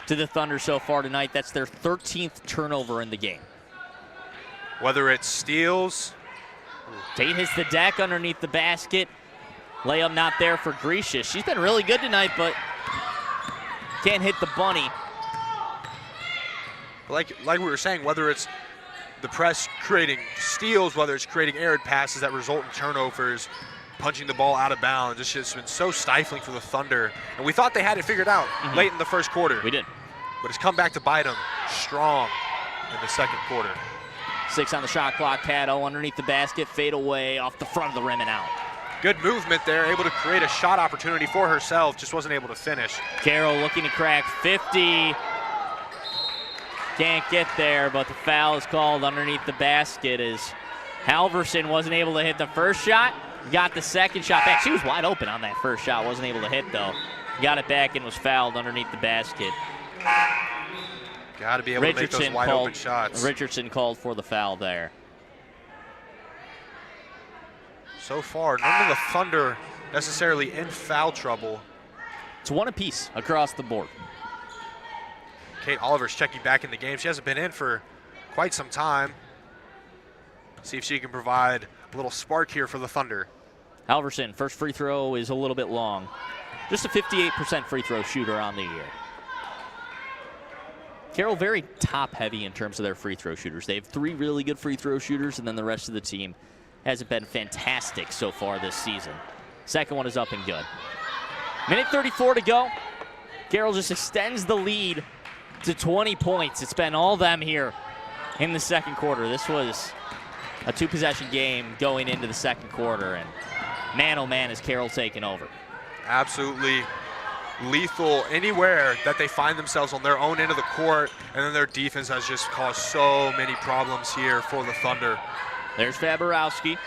to the Thunder so far tonight. That's their 13th turnover in the game. Whether it's steals. Tate hits the deck underneath the basket. Layup not there for Grecius. She's been really good tonight, but can't hit the bunny. Like we were saying, whether it's the press creating steals, whether it's creating errant passes that result in turnovers, punching the ball out of bounds, it's just been so stifling for the Thunder. And we thought they had it figured out late in the first quarter. We did. But it's come back to bite them strong in the second quarter. 6 on the shot clock. Caddo underneath the basket, fade away off the front of the rim and out. Good movement there, able to create a shot opportunity for herself, just wasn't able to finish. Carroll looking to crack 50. Can't get there, but the foul is called underneath the basket as Halverson wasn't able to hit the first shot, got the second shot back. She was wide open on that first shot, wasn't able to hit though. Got it back and was fouled underneath the basket. Got to be able to make those wide open shots. Richardson called for the foul there. So far, none of the Thunder necessarily in foul trouble. It's one apiece across the board. Kate Oliver's checking back in the game. She hasn't been in for quite some time. See if she can provide a little spark here for the Thunder. Halverson, first free throw is a little bit long. Just a 58% free throw shooter on the year. Carroll very top heavy in terms of their free throw shooters. They have 3 really good free throw shooters, and then the rest of the team hasn't been fantastic so far this season. Second one is up and good. Minute 34 to go. Carroll just extends the lead to 20 points. It's been all them here in the second quarter. This was a 2-possession game going into the second quarter, and man, oh man, is Carroll taking over. Absolutely lethal anywhere that they find themselves on their own end of the court, and then their defense has just caused so many problems here for the Thunder. There's Faberowski.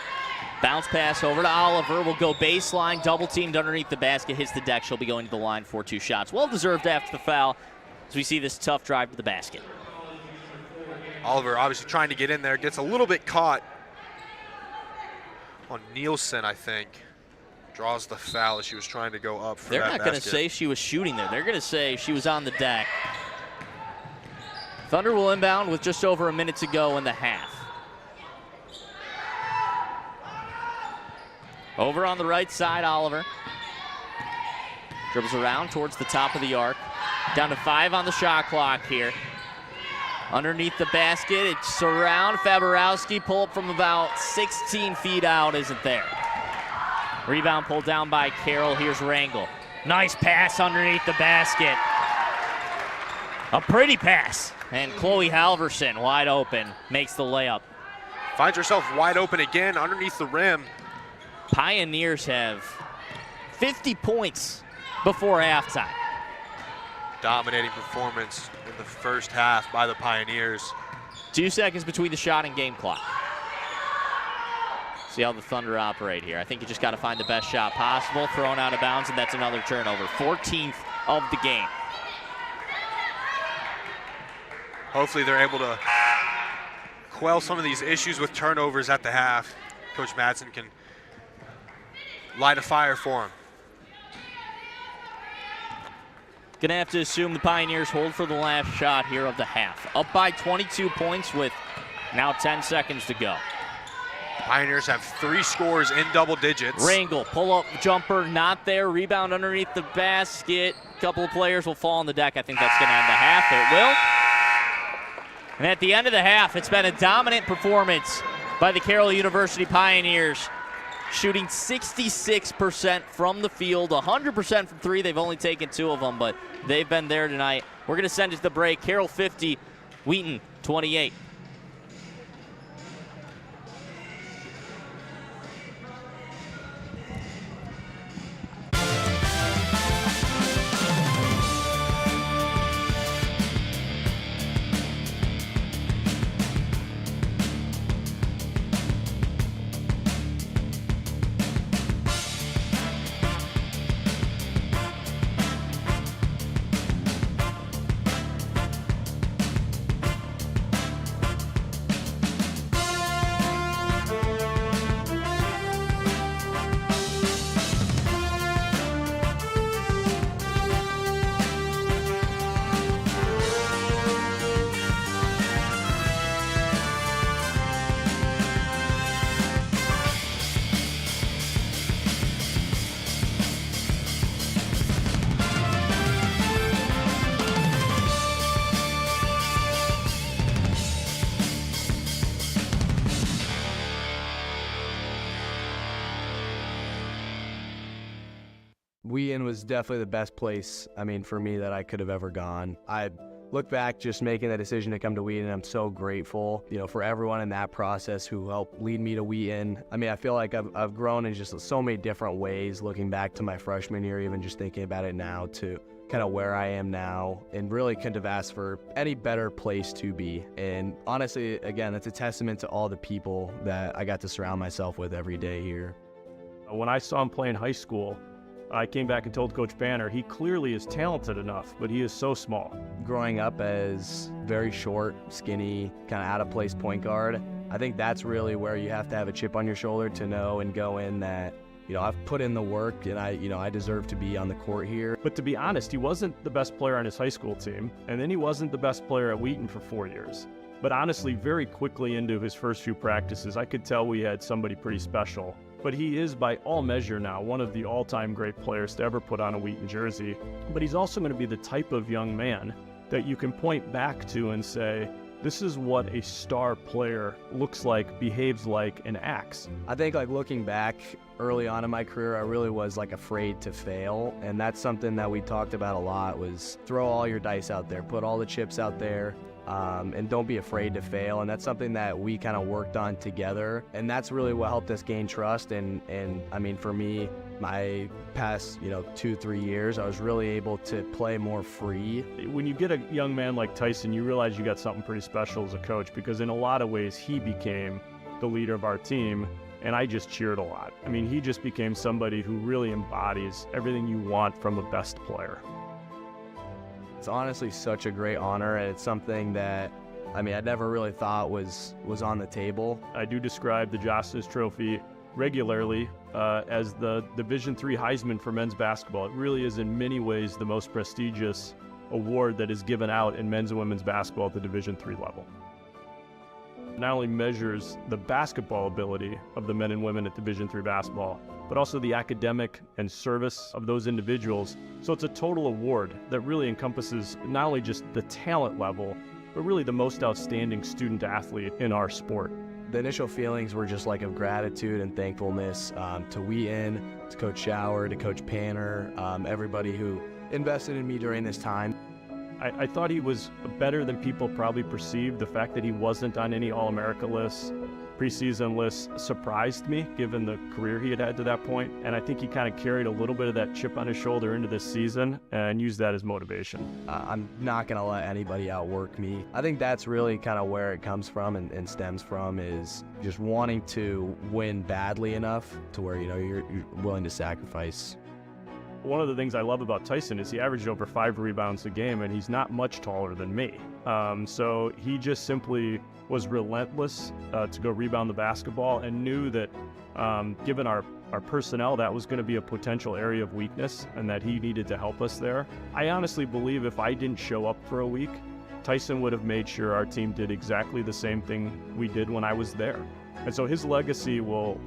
Bounce pass over to Oliver. Will go baseline, double teamed underneath the basket, hits the deck. She'll be going to the line for 2 shots. Well deserved after the foul as we see this tough drive to the basket. Oliver obviously trying to get in there, gets a little bit caught on Nielsen, I think. Draws the foul as she was trying to go up for They're that not going to basket. say she was shooting there. They're going to say she was on the deck. Thunder will inbound with just over a minute to go in the half. Over on the right side, Oliver. Dribbles around towards the top of the arc. Down to 5 on the shot clock here. Underneath the basket, it's around. Faberowski, pull up from about 16 feet out, isn't there. Rebound pulled down by Carroll. Here's Rangel. Nice pass underneath the basket. A pretty pass. And Chloe Halverson, wide open, makes the layup. Finds herself wide open again underneath the rim. Pioneers have 50 points before halftime. Dominating performance in the first half by the Pioneers. 2 seconds between the shot and game clock. See how the Thunder operate here. I think you just got to find the best shot possible. Thrown out of bounds, and that's another turnover. 14th of the game. Hopefully they're able to quell some of these issues with turnovers at the half. Coach Madsen can light a fire for him. Gonna have to assume the Pioneers hold for the last shot here of the half. Up by 22 points with now 10 seconds to go. Pioneers have 3 scores in double digits. Rangel, pull-up jumper, not there. Rebound underneath the basket. A couple of players will fall on the deck. I think that's gonna end the half. It will. And at the end of the half, it's been a dominant performance by the Carroll University Pioneers, shooting 66% from the field, 100% from 3. They've only taken 2 of them, but they've been there tonight. We're going to send it to the break. Carroll 50, Wheaton 28. Wheaton was definitely the best place, for me that I could have ever gone. I look back just making the decision to come to Wheaton. I'm so grateful, for everyone in that process who helped lead me to Wheaton. I feel like I've grown in just so many different ways, looking back to my freshman year, even just thinking about it now, to kind of where I am now, and really couldn't have asked for any better place to be. And honestly, again, that's a testament to all the people that I got to surround myself with every day here. When I saw him play in high school, I came back and told Coach Banner, he clearly is talented enough, but he is so small. Growing up as very short, skinny, kind of out-of-place point guard, I think that's really where you have to have a chip on your shoulder to know and go in that, I've put in the work and I deserve to be on the court here. But to be honest, he wasn't the best player on his high school team, and then he wasn't the best player at Wheaton for 4 years. But honestly, very quickly into his first few practices, I could tell we had somebody pretty special. But he is, by all measure now, one of the all-time great players to ever put on a Wheaton jersey. But he's also going to be the type of young man that you can point back to and say, this is what a star player looks like, behaves like, and acts. I think looking back early on in my career, I really was afraid to fail. And that's something that we talked about a lot, was throw all your dice out there, put all the chips out there. And don't be afraid to fail. And that's something that we kind of worked on together. And that's really what helped us gain trust. And for me, my past, 2-3 years, I was really able to play more free. When you get a young man like Tyson, you realize you got something pretty special as a coach, because in a lot of ways, he became the leader of our team. And I just cheered a lot. He just became somebody who really embodies everything you want from a best player. It's honestly such a great honor, and it's something that, I never really thought was on the table. I do describe the Justice Trophy regularly as the Division III Heisman for men's basketball. It really is in many ways the most prestigious award that is given out in men's and women's basketball at the Division III level. It not only measures the basketball ability of the men and women at Division III basketball, but also the academic and service of those individuals. So it's a total award that really encompasses not only just the talent level, but really the most outstanding student athlete in our sport. The initial feelings were just of gratitude and thankfulness to Wheaton, to Coach Schauer, to Coach Panner, everybody who invested in me during this time. I thought he was better than people probably perceived. The fact that he wasn't on any All-America lists, preseason lists, surprised me given the career he had had to that point. And I think he kind of carried a little bit of that chip on his shoulder into this season and used that as motivation. I'm not going to let anybody outwork me. I think that's really kind of where it comes from and stems from, is just wanting to win badly enough to where, you're willing to sacrifice. One of the things I love about Tyson is he averaged over 5 rebounds a game, and he's not much taller than me. So he just simply was relentless to go rebound the basketball, and knew that given our personnel, that was going to be a potential area of weakness and that he needed to help us there. I honestly believe if I didn't show up for a week, Tyson would have made sure our team did exactly the same thing we did when I was there. And so his legacy will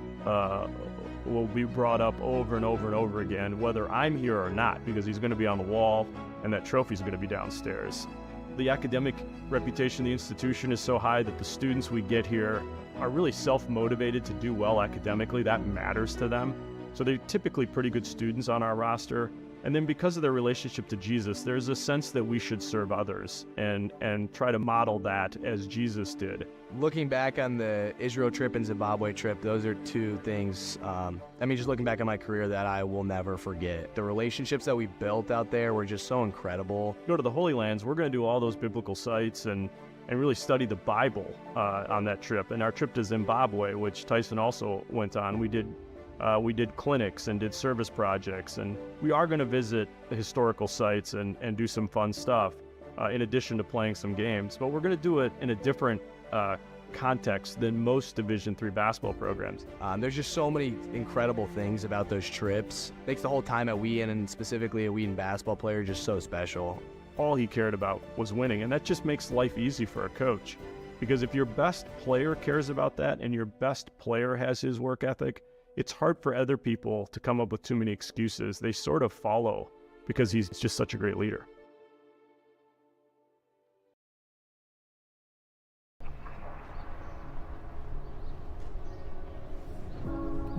be brought up over and over and over again, whether I'm here or not, because he's going to be on the wall and that trophy's going to be downstairs. The academic reputation of the institution is so high that the students we get here are really self-motivated to do well academically. That matters to them. So they're typically pretty good students on our roster. And then because of their relationship to Jesus, there's a sense that we should serve others and try to model that as Jesus did. Looking back on the Israel trip and Zimbabwe trip, those are two things, just looking back on my career, that I will never forget. The relationships that we built out there were just so incredible. Go to the Holy Lands, we're going to do all those biblical sites and really study the Bible on that trip. And our trip to Zimbabwe, which Tyson also went on, we did clinics and did service projects, and we are going to visit the historical sites and do some fun stuff in addition to playing some games. But we're going to do it in a different context than most Division III basketball programs. There's just so many incredible things about those trips. Makes the whole time at Wheaton, and specifically a Wheaton basketball player, just so special. All he cared about was winning, and that just makes life easy for a coach. Because if your best player cares about that and your best player has his work ethic, it's hard for other people to come up with too many excuses. They sort of follow because he's just such a great leader.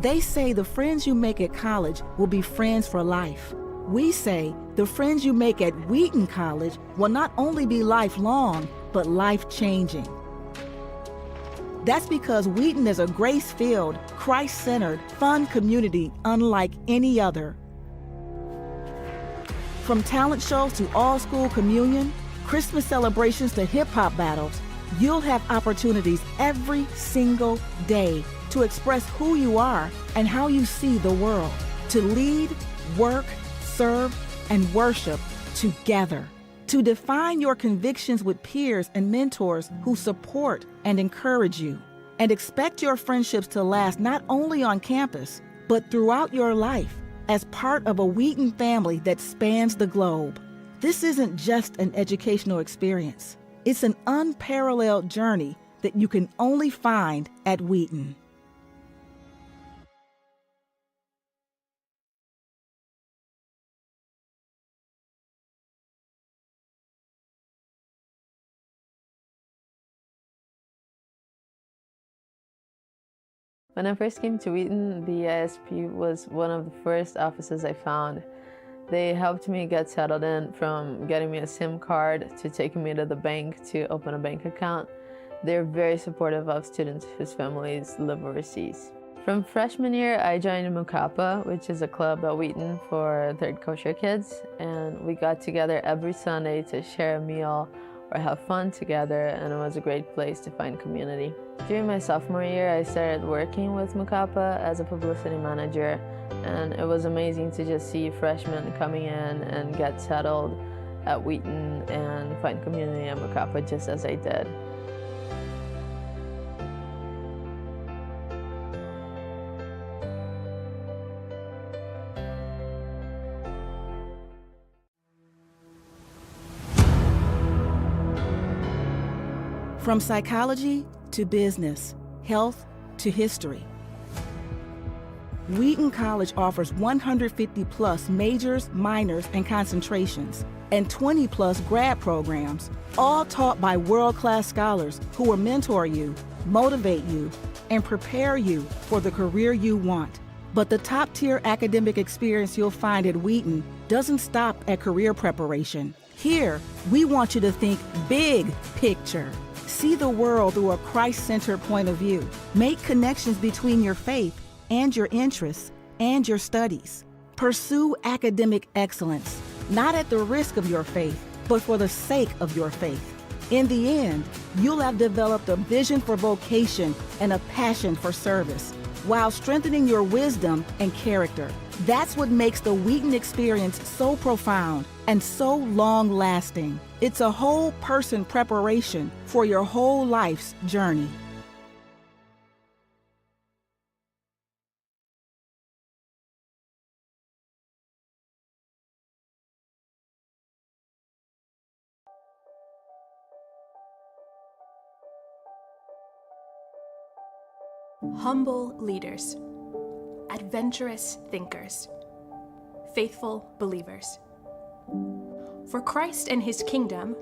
They say the friends you make at college will be friends for life. We say the friends you make at Wheaton College will not only be lifelong, but life-changing. That's because Wheaton is a grace-filled, Christ-centered, fun community unlike any other. From talent shows to all-school communion, Christmas celebrations to hip-hop battles, you'll have opportunities every single day to express who you are and how you see the world, to lead, work, serve, and worship together, to define your convictions with peers and mentors who support and encourage you, and expect your friendships to last not only on campus, but throughout your life as part of a Wheaton family that spans the globe. This isn't just an educational experience. It's an unparalleled journey that you can only find at Wheaton. When I first came to Wheaton, the ISP was one of the first offices I found. They helped me get settled in, from getting me a SIM card to taking me to the bank to open a bank account. They're very supportive of students whose families live overseas. From freshman year, I joined Mu Kappa, which is a club at Wheaton for third kosher kids, and we got together every Sunday to share a meal or have fun together, and it was a great place to find community. During my sophomore year, I started working with Mu Kappa as a publicity manager, and it was amazing to just see freshmen coming in and get settled at Wheaton and find community at Mu Kappa just as I did. From psychology to business, health to history, Wheaton College offers 150 plus majors, minors, and concentrations, and 20 plus grad programs, all taught by world-class scholars who will mentor you, motivate you, and prepare you for the career you want. But the top-tier academic experience you'll find at Wheaton doesn't stop at career preparation. Here, we want you to think big picture. See the world through a Christ-centered point of view. Make connections between your faith and your interests and your studies. Pursue academic excellence, not at the risk of your faith, but for the sake of your faith. In the end, you'll have developed a vision for vocation and a passion for service, while strengthening your wisdom and character. That's what makes the Wheaton experience so profound and so long-lasting. It's a whole person preparation for your whole life's journey. Humble leaders, adventurous thinkers, faithful believers. For Christ and his kingdom,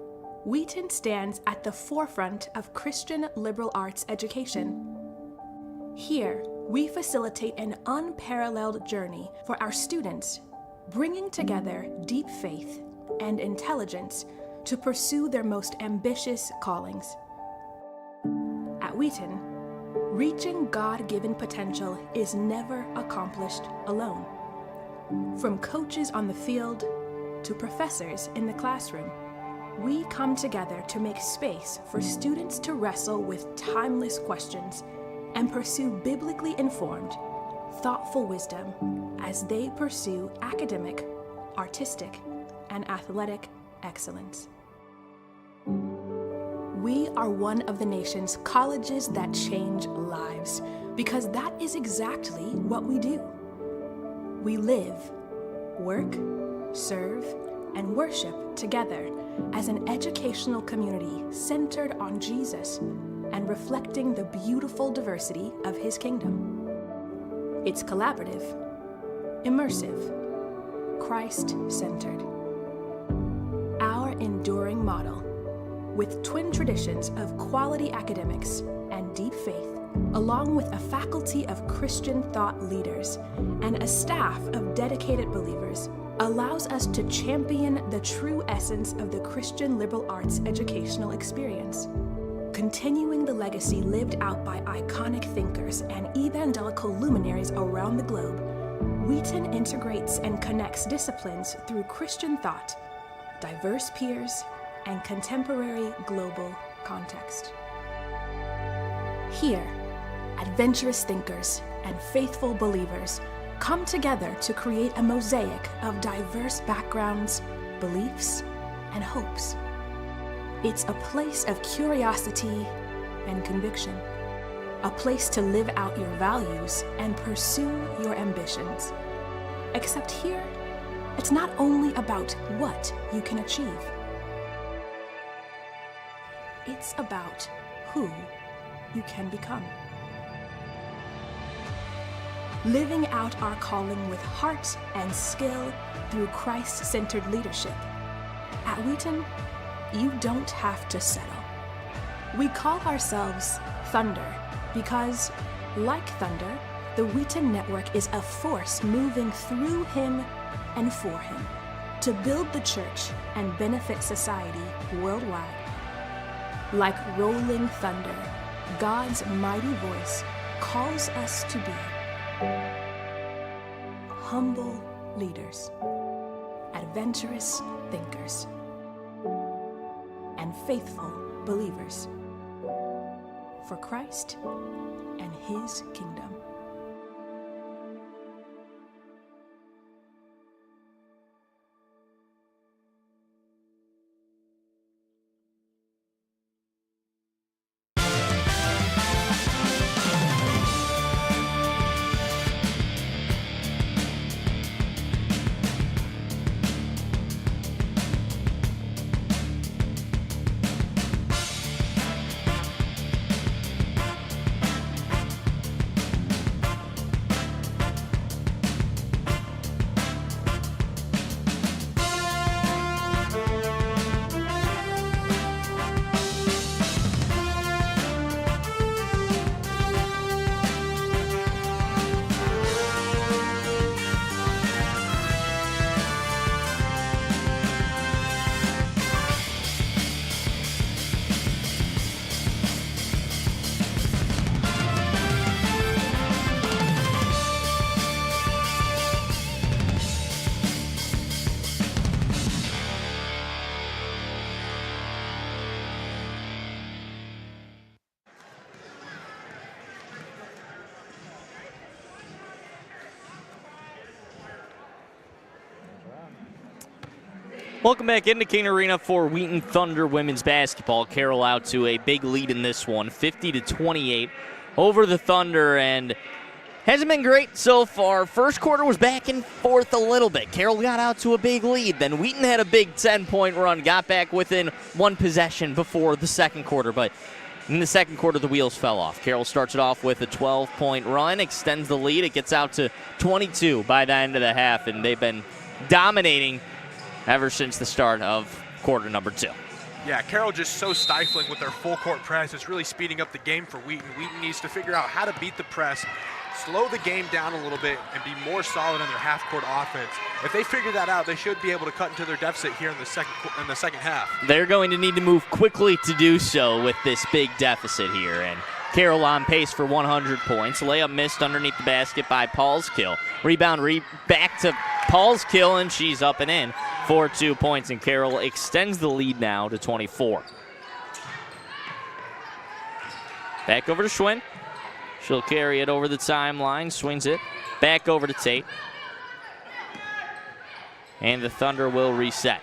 Wheaton stands at the forefront of Christian liberal arts education. Here, we facilitate an unparalleled journey for our students, bringing together deep faith and intelligence to pursue their most ambitious callings. At Wheaton, reaching God-given potential is never accomplished alone. From coaches on the field to professors in the classroom, we come together to make space for students to wrestle with timeless questions and pursue biblically informed, thoughtful wisdom as they pursue academic, artistic, and athletic excellence. We are one of the nation's colleges that change lives, because that is exactly what we do. We live, work, serve, and worship together as an educational community centered on Jesus and reflecting the beautiful diversity of his kingdom. It's collaborative, immersive, Christ-centered. Our enduring model, with twin traditions of quality academics and deep faith, along with a faculty of Christian thought leaders and a staff of dedicated believers, allows us to champion the true essence of the Christian liberal arts educational experience. Continuing the legacy lived out by iconic thinkers and evangelical luminaries around the globe, Wheaton integrates and connects disciplines through Christian thought, diverse peers, and contemporary global context. Here, adventurous thinkers and faithful believers come together to create a mosaic of diverse backgrounds, beliefs, and hopes. It's a place of curiosity and conviction, a place to live out your values and pursue your ambitions. Except here, it's not only about what you can achieve. It's about who you can become. Living out our calling with heart and skill through Christ-centered leadership. At Wheaton, you don't have to settle. We call ourselves Thunder because, like thunder, the Wheaton Network is a force moving through him and for him to build the church and benefit society worldwide. Like rolling thunder, God's mighty voice calls us to be humble leaders, adventurous thinkers, and faithful believers for Christ and His kingdom. Welcome back into King Arena for Wheaton Thunder women's basketball. Carroll out to a big lead in this one, 50-28 over the Thunder, and hasn't been great so far. First quarter was back and forth a little bit. Carroll got out to a big lead. Then Wheaton had a big 10-point run, got back within one possession before the second quarter, but in the second quarter, the wheels fell off. Carroll starts it off with a 12-point run, extends the lead. It gets out to 22 by the end of the half, and they've been dominating ever since the start of quarter number 2. Yeah, Carroll just so stifling with their full court press. It's really speeding up the game for Wheaton. Wheaton needs to figure out how to beat the press, slow the game down a little bit, and be more solid in their half-court offense. If they figure that out, they should be able to cut into their deficit here in the second half. They're going to need to move quickly to do so with this big deficit here, and Carroll on pace for 100 points. Layup missed underneath the basket by Paulskill. Rebound back to Paulskill, and she's up and in for 2 points, and Carroll extends the lead now to 24. Back over to Schwinn. She'll carry it over the timeline, swings it back over to Tate. And the Thunder will reset.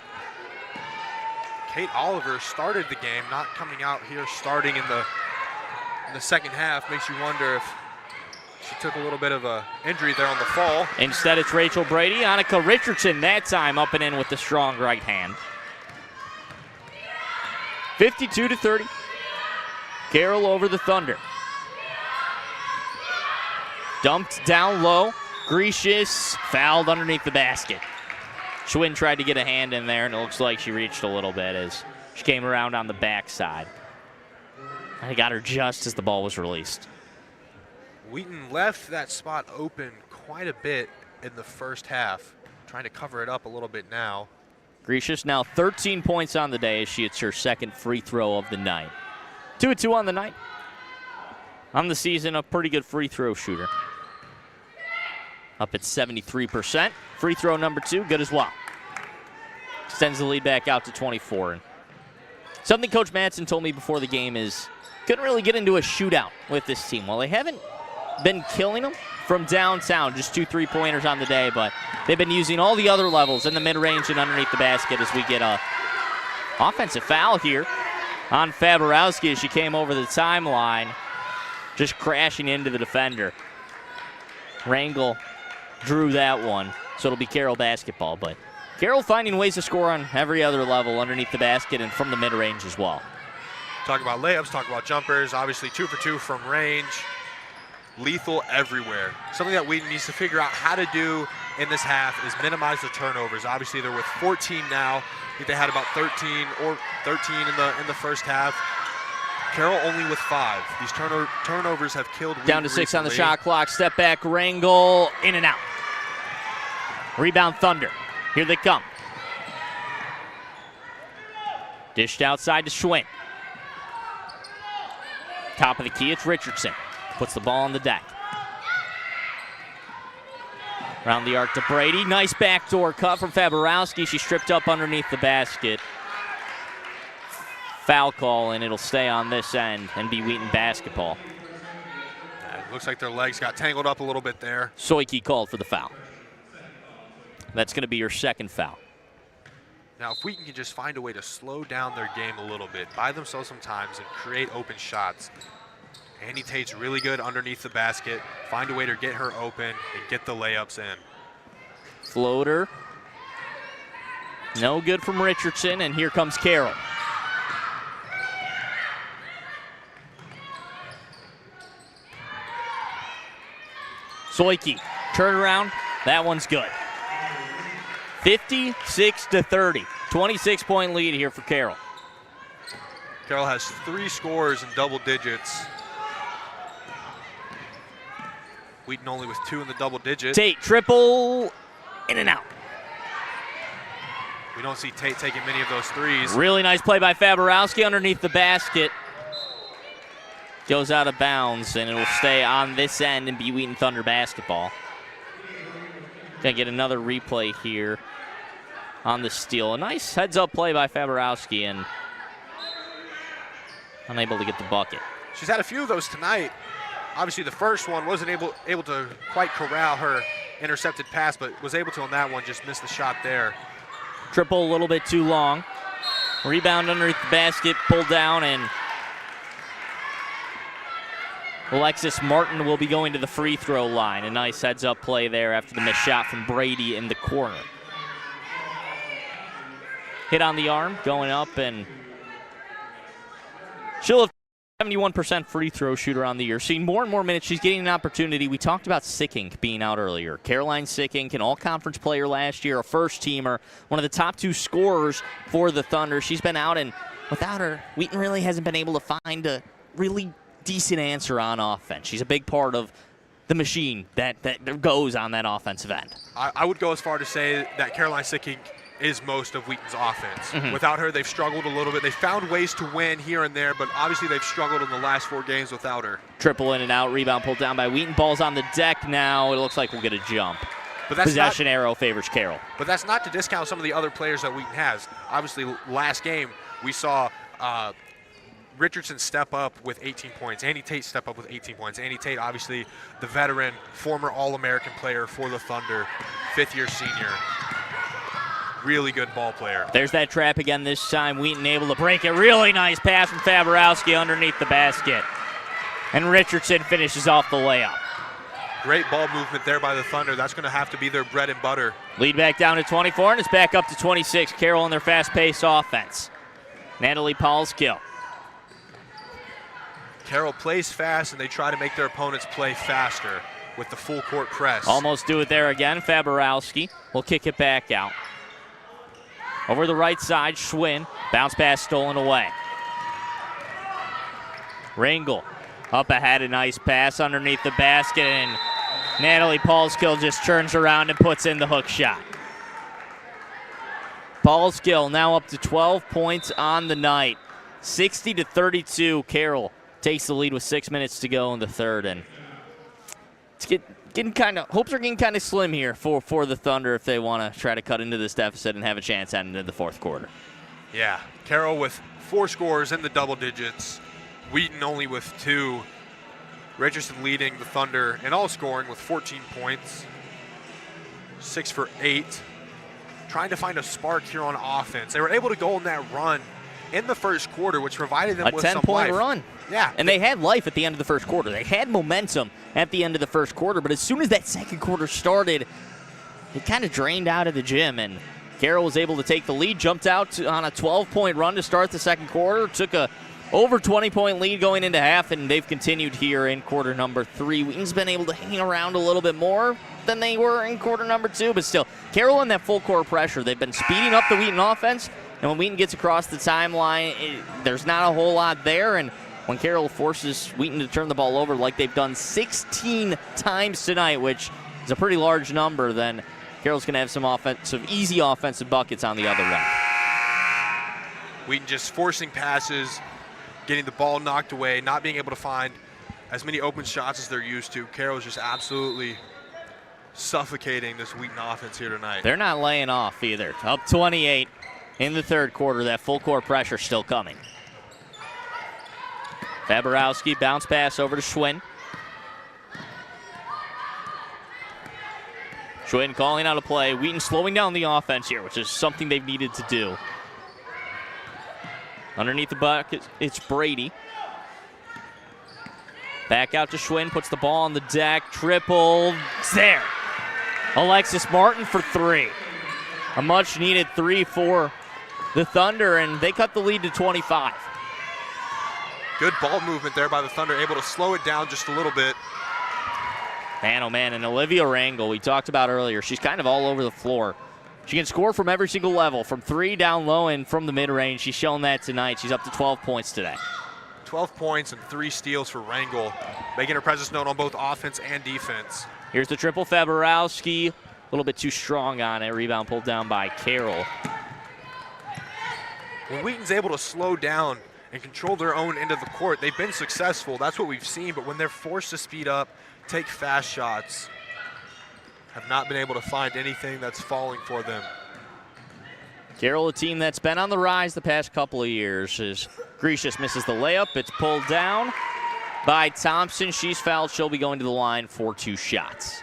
Kate Oliver started the game, not coming out here starting in the second half. Makes you wonder if she took a little bit of a injury there on the fall. Instead, it's Rachel Brady. Annika Richardson that time up and in with the strong right hand. 52-30. Carroll over the Thunder. Dumped down low. Gracious fouled underneath the basket. Schwinn tried to get a hand in there, and it looks like she reached a little bit as she came around on the backside. I got her just as the ball was released. Wheaton left that spot open quite a bit in the first half, trying to cover it up a little bit now. Grecius now 13 points on the day as she hits her second free throw of the night. 2-2 on the night. On the season, a pretty good free throw shooter. Up at 73%. Free throw number 2, good as well. Extends the lead back out to 24. And something Coach Madsen told me before the game is couldn't really get into a shootout with this team. Well, they haven't been killing them from downtown, just 2 3-pointers on the day, but they've been using all the other levels in the mid-range and underneath the basket as we get a offensive foul here on Faborowski as she came over the timeline, just crashing into the defender. Rangel drew that one, so it'll be Carroll basketball, but Carroll finding ways to score on every other level underneath the basket and from the mid-range as well. Talk about layups, talk about jumpers, obviously 2 for 2 from range. Lethal everywhere. Something that Wheaton needs to figure out how to do in this half is minimize the turnovers. Obviously, they're with 14 now. I think they had about 13 in the first half. Carroll only with 5. These turnovers have killed Wheaton Down to 6 recently. on the shot clock. Step back, Rangel, in and out. Rebound Thunder. Here they come. Dished outside to Schwinn. Top of the key, it's Richardson. Puts the ball on the deck. Around the arc to Brady. Nice backdoor cut from Faborowski. She stripped up underneath the basket. Foul call, and it'll stay on this end and be Wheaton basketball. It looks like their legs got tangled up a little bit there. Soike called for the foul. That's going to be your second foul. Now, if Wheaton can just find a way to slow down their game a little bit, buy themselves some times, and create open shots. Andy Tate's really good underneath the basket. Find a way to get her open and get the layups in. Floater. No good from Richardson, and here comes Carroll. Soike, turnaround. That one's good. 56-30. 26-point lead here for Carroll. Carroll has 3 scores in double digits. Wheaton only with 2 in the double digits. Tate, triple, in and out. We don't see Tate taking many of those threes. Really nice play by Faborowski underneath the basket. Goes out of bounds, and it'll stay on this end and be Wheaton Thunder basketball. Gonna get another replay here on the steal. A nice heads-up play by Faborowski, and unable to get the bucket. She's had a few of those tonight. Obviously, the first one wasn't able to quite corral her intercepted pass, but was able to on that one, just missed the shot there. Triple a little bit too long. Rebound underneath the basket, pulled down, and Alexis Martin will be going to the free throw line. A nice heads-up play there after the missed shot from Brady in the corner. Hit on the arm, going up, and she'll have 71% free throw shooter on the year. Seeing more and more minutes, she's getting an opportunity. We talked about Sickink being out earlier. Caroline Sickink, an all-conference player last year, a first-teamer, one of the top 2 scorers for the Thunder. She's been out, and without her, Wheaton really hasn't been able to find a really decent answer on offense. She's a big part of the machine that goes on that offensive end. I would go as far to say that Caroline Sickink is most of Wheaton's offense. Mm-hmm. Without her, they've struggled a little bit. They found ways to win here and there, but obviously they've struggled in the last 4 games without her. Triple in and out, rebound pulled down by Wheaton. Ball's on the deck now. It looks like we'll get a jump. But that's Possession arrow favors Carroll. But that's not to discount some of the other players that Wheaton has. Obviously, last game, we saw Richardson step up with 18 points. Andy Tate step up with 18 points. Andy Tate, obviously the veteran, former All-American player for the Thunder, 5th-year senior. Really good ball player. There's that trap again this time. Wheaton able to break it. Really nice pass from Faborowski underneath the basket. And Richardson finishes off the layup. Great ball movement there by the Thunder. That's going to have to be their bread and butter. Lead back down to 24, and it's back up to 26. Carroll in their fast-paced offense. Natalie Paulskill. Carroll plays fast, and they try to make their opponents play faster with the full court press. Almost do it there again. Faborowski will kick it back out. Over the right side, Schwinn. Bounce pass stolen away. Rangel Up ahead, a nice pass underneath the basket, and Natalie Paulskill just turns around and puts in the hook shot. Paulskill now up to 12 points on the night. 60-32, Carroll takes the lead with 6 minutes to go in the third, and it's getting kind of, hopes are getting kind of slim here for the Thunder if they want to try to cut into this deficit and have a chance heading into the fourth quarter. Yeah, Carroll with 4 scores in the double digits. Wheaton only with 2. Richardson leading the Thunder in all scoring with 14 points. 6 for 8. Trying to find a spark here on offense. They were able to go on that run in the first quarter, which provided them with some life. A 10-point run. Yeah. And they had life at the end of the first quarter. They had momentum at the end of the first quarter, but as soon as that second quarter started, it kind of drained out of the gym, and Carroll was able to take the lead, jumped out on a 12-point run to start the second quarter, took a over 20-point lead going into half, and they've continued here in quarter number 3. Wheaton's been able to hang around a little bit more than they were in quarter number 2, but still, Carroll in that full court pressure. They've been speeding up the Wheaton offense, and when Wheaton gets across the timeline, there's not a whole lot there, and when Carroll forces Wheaton to turn the ball over like they've done 16 times tonight, which is a pretty large number, then Carroll's going to have some easy offensive buckets on the other end. Wheaton just forcing passes, getting the ball knocked away, not being able to find as many open shots as they're used to. Carroll's just absolutely suffocating this Wheaton offense here tonight. They're not laying off either. Up 28 in the third quarter. That full court pressure still coming. Faborowski, bounce pass over to Schwinn. Schwinn calling out a play. Wheaton slowing down the offense here, which is something they've needed to do. Underneath the bucket, it's Brady. Back out to Schwinn, puts the ball on the deck, triple. It's there. Alexis Martin for 3. A much-needed 3 for the Thunder, and they cut the lead to 25. Good ball movement there by the Thunder, able to slow it down just a little bit. Man, oh man, and Olivia Rangel, we talked about earlier, she's kind of all over the floor. She can score from every single level, from 3 down low and from the mid-range. She's shown that tonight. She's up to 12 points today. 12 points and 3 steals for Rangel, making her presence known on both offense and defense. Here's the triple. Faborowski, a little bit too strong on it. Rebound pulled down by Carroll. When Wheaton's able to slow down and control their own end of the court, they've been successful. That's what we've seen, but when they're forced to speed up, take fast shots, have not been able to find anything that's falling for them. Carroll, a team that's been on the rise the past couple of years, as Grecius misses the layup. It's pulled down by Thompson. She's fouled. She'll be going to the line for 2 shots.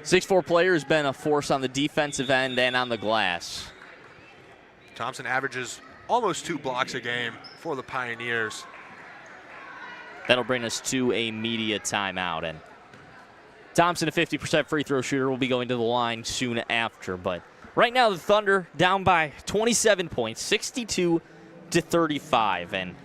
6'4" player has been a force on the defensive end and on the glass. Thompson averages almost 2 blocks a game for the Pioneers. That'll bring us to a media timeout, and Thompson, a 50% free throw shooter, will be going to the line soon after. But right now, the Thunder down by 27 points, 62-35, and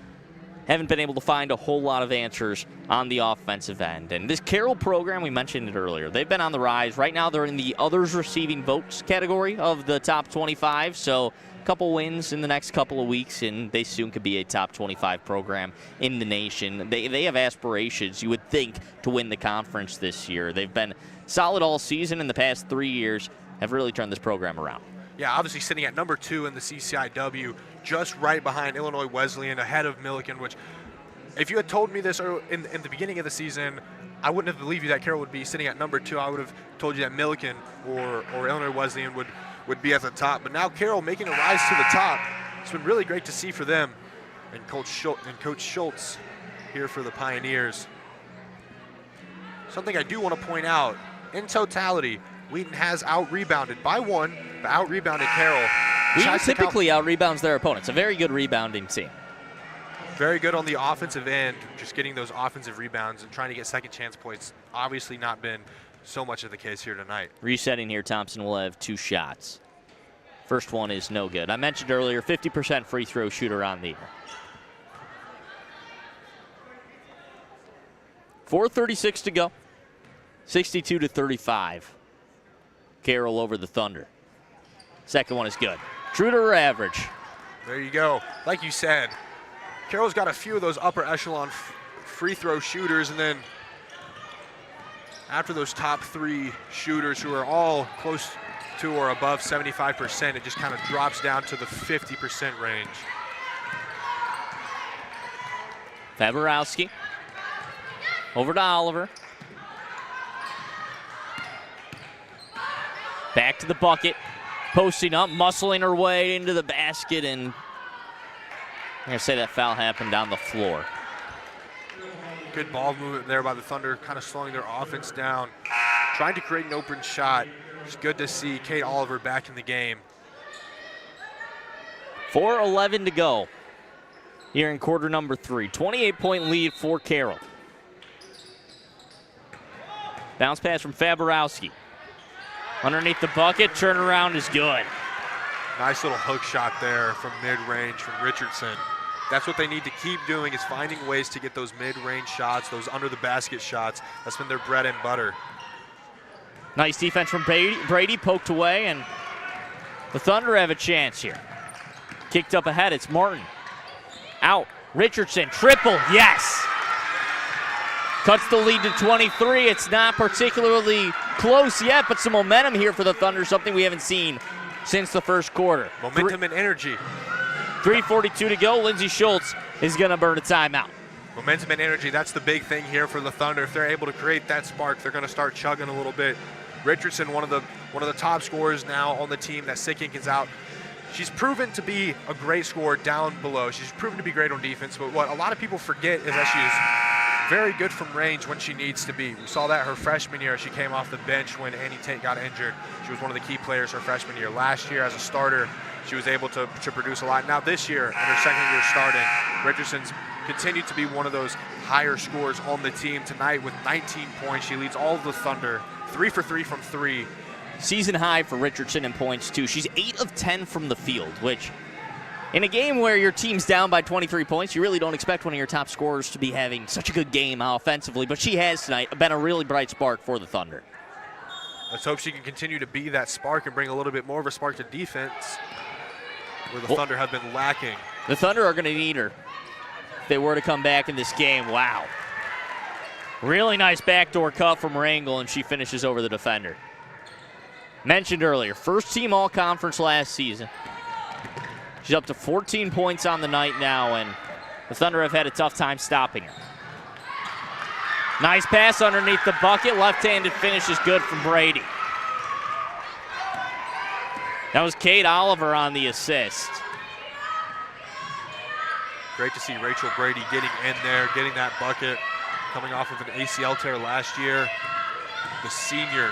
haven't been able to find a whole lot of answers on the offensive end. And this Carroll program, we mentioned it earlier, they've been on the rise. Right now, they're in the others receiving votes category of the top 25, so a couple wins in the next couple of weeks, and they soon could be a top 25 program in the nation. They have aspirations, you would think, to win the conference this year. They've been solid all season in the past 3 years, have really turned this program around. Yeah, obviously sitting at number 2 in the CCIW, just right behind Illinois Wesleyan, ahead of Millikin, which if you had told me this in the beginning of the season, I wouldn't have believed you that Carroll would be sitting at number 2. I would have told you that Millikin or Illinois Wesleyan would be at the top. But now Carroll making a rise to the top. It's been really great to see for them. And Coach Schultz here for the Pioneers. Something I do want to point out, in totality, Wheaton has out-rebounded by 1, but out-rebounded Carroll. Wheaton typically out-rebounds their opponents. A very good rebounding team. Very good on the offensive end, just getting those offensive rebounds and trying to get second chance points. Obviously not been so much of the case here tonight. Resetting here, Thompson will have 2 shots. First one is no good. I mentioned earlier, 50% free throw shooter on the year. 4:36 to go. 62-35. Carroll over the Thunder. Second one is good. True to her average. There you go. Like you said, Carroll's got a few of those upper echelon free throw shooters, and then after those top 3 shooters who are all close to or above 75%, it just kind of drops down to the 50% range. Faborowski over to Oliver. Back to the bucket, posting up, muscling her way into the basket, and I'm going to say that foul happened on the floor. Good ball movement there by the Thunder, kind of slowing their offense down, trying to create an open shot. It's good to see Kate Oliver back in the game. 4:11 to go here in quarter number 3. 28-point lead for Carroll. Bounce pass from Faborowski. Underneath the bucket, turnaround is good. Nice little hook shot there from mid-range from Richardson. That's what they need to keep doing, is finding ways to get those mid-range shots, those under-the-basket shots. That's been their bread and butter. Nice defense from Brady, poked away, and the Thunder have a chance here. Kicked up ahead, it's Martin. Out, Richardson, triple, yes! Cuts the lead to 23. It's not particularly close yet, but some momentum here for the Thunder, something we haven't seen since the first quarter. Momentum and energy. 3:42 to go. Lindsey Schultz is going to burn a timeout. Momentum and energy, that's the big thing here for the Thunder. If they're able to create that spark, they're going to start chugging a little bit. Richardson, one of the top scorers now on the team. That Sickink is out. She's proven to be a great scorer down below. She's proven to be great on defense, but what a lot of people forget is that she is very good from range when she needs to be. We saw that her freshman year. She came off the bench when Annie Tate got injured. She was one of the key players her freshman year. Last year as a starter, she was able to produce a lot. Now this year, in her second year starting, Richardson's continued to be one of those higher scorers on the team. Tonight with 19 points, she leads all of the Thunder. 3 for 3 from 3. Season high for Richardson in points, too. She's 8 of 10 from the field, which in a game where your team's down by 23 points, you really don't expect one of your top scorers to be having such a good game offensively, but she has tonight been a really bright spark for the Thunder. Let's hope she can continue to be that spark and bring a little bit more of a spark to defense, where the Thunder have been lacking. The Thunder are going to need her if they were to come back in this game. Wow. Really nice backdoor cut from Rangel, and she finishes over the defender. Mentioned earlier, first team all-conference last season. She's up to 14 points on the night now, and the Thunder have had a tough time stopping her. Nice pass underneath the bucket. Left-handed finish is good from Brady. That was Kate Oliver on the assist. Great to see Rachel Brady getting in there, getting that bucket, coming off of an ACL tear last year. The senior.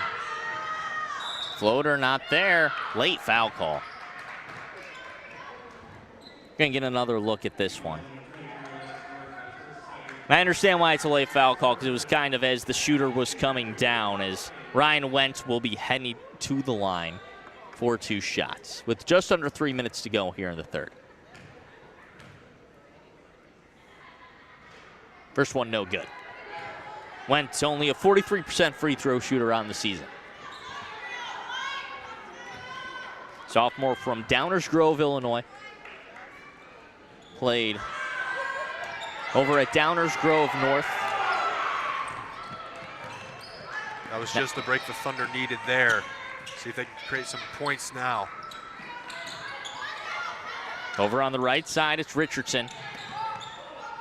Floater not there. Late foul call. Gonna get another look at this one. I understand why it's a late foul call, because it was kind of as the shooter was coming down, as Ryan Wentz will be heading to the line for 2 shots with just under 3 minutes to go here in the third. First one, no good. Wentz only a 43% free throw shooter on the season. Sophomore from Downers Grove, Illinois. Played over at Downers Grove North. That was just the break the Thunder needed there. See if they can create some points now. Over on the right side, it's Richardson.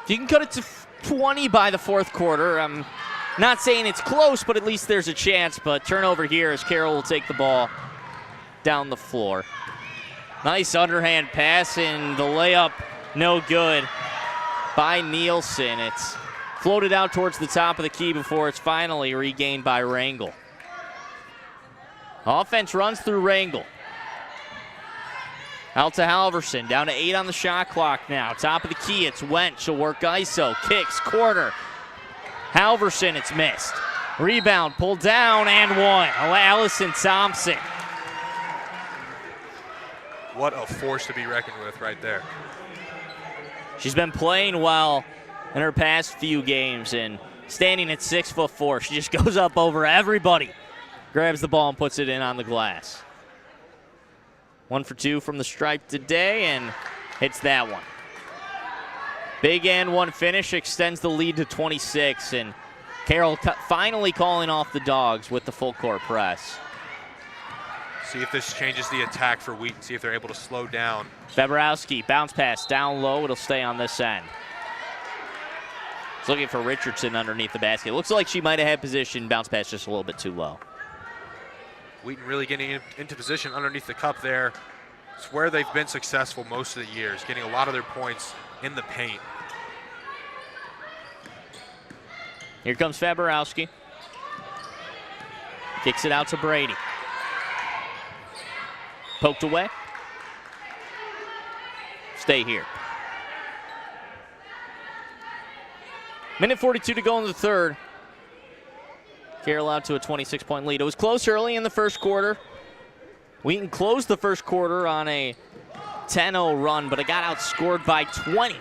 If you can cut it to 20 by the fourth quarter, I'm not saying it's close, but at least there's a chance. But turnover here as Carroll will take the ball down the floor. Nice underhand pass, and the layup no good by Nielsen. It's floated out towards the top of the key before it's finally regained by Rangel. Offense runs through Rangel. Out to Halverson, down to 8 on the shot clock now. Top of the key, it's Wentz. She'll work ISO, kicks, corner. Halverson, it's missed. Rebound, pulled down, and one. Allison Thompson. What a force to be reckoned with right there. She's been playing well in her past few games, and standing at 6'4", she just goes up over everybody, grabs the ball and puts it in on the glass. 1 for 2 from the stripe today, and hits that one. Big and one finish extends the lead to 26, and Carroll finally calling off the Dogs with the full court press. See if this changes the attack for Wheaton, see if they're able to slow down. Fabrowski, bounce pass down low. It'll stay on this end. He's looking for Richardson underneath the basket. Looks like she might have had position. Bounce pass just a little bit too low. Wheaton really getting into position underneath the cup there. It's where they've been successful most of the years, getting a lot of their points in the paint. Here comes Fabrowski. Kicks it out to Brady. Poked away. Stay here. Minute 42 to go in the third. Carroll out to a 26-point lead. It was close early in the first quarter. Wheaton closed the first quarter on a 10-0 run, but it got outscored by 20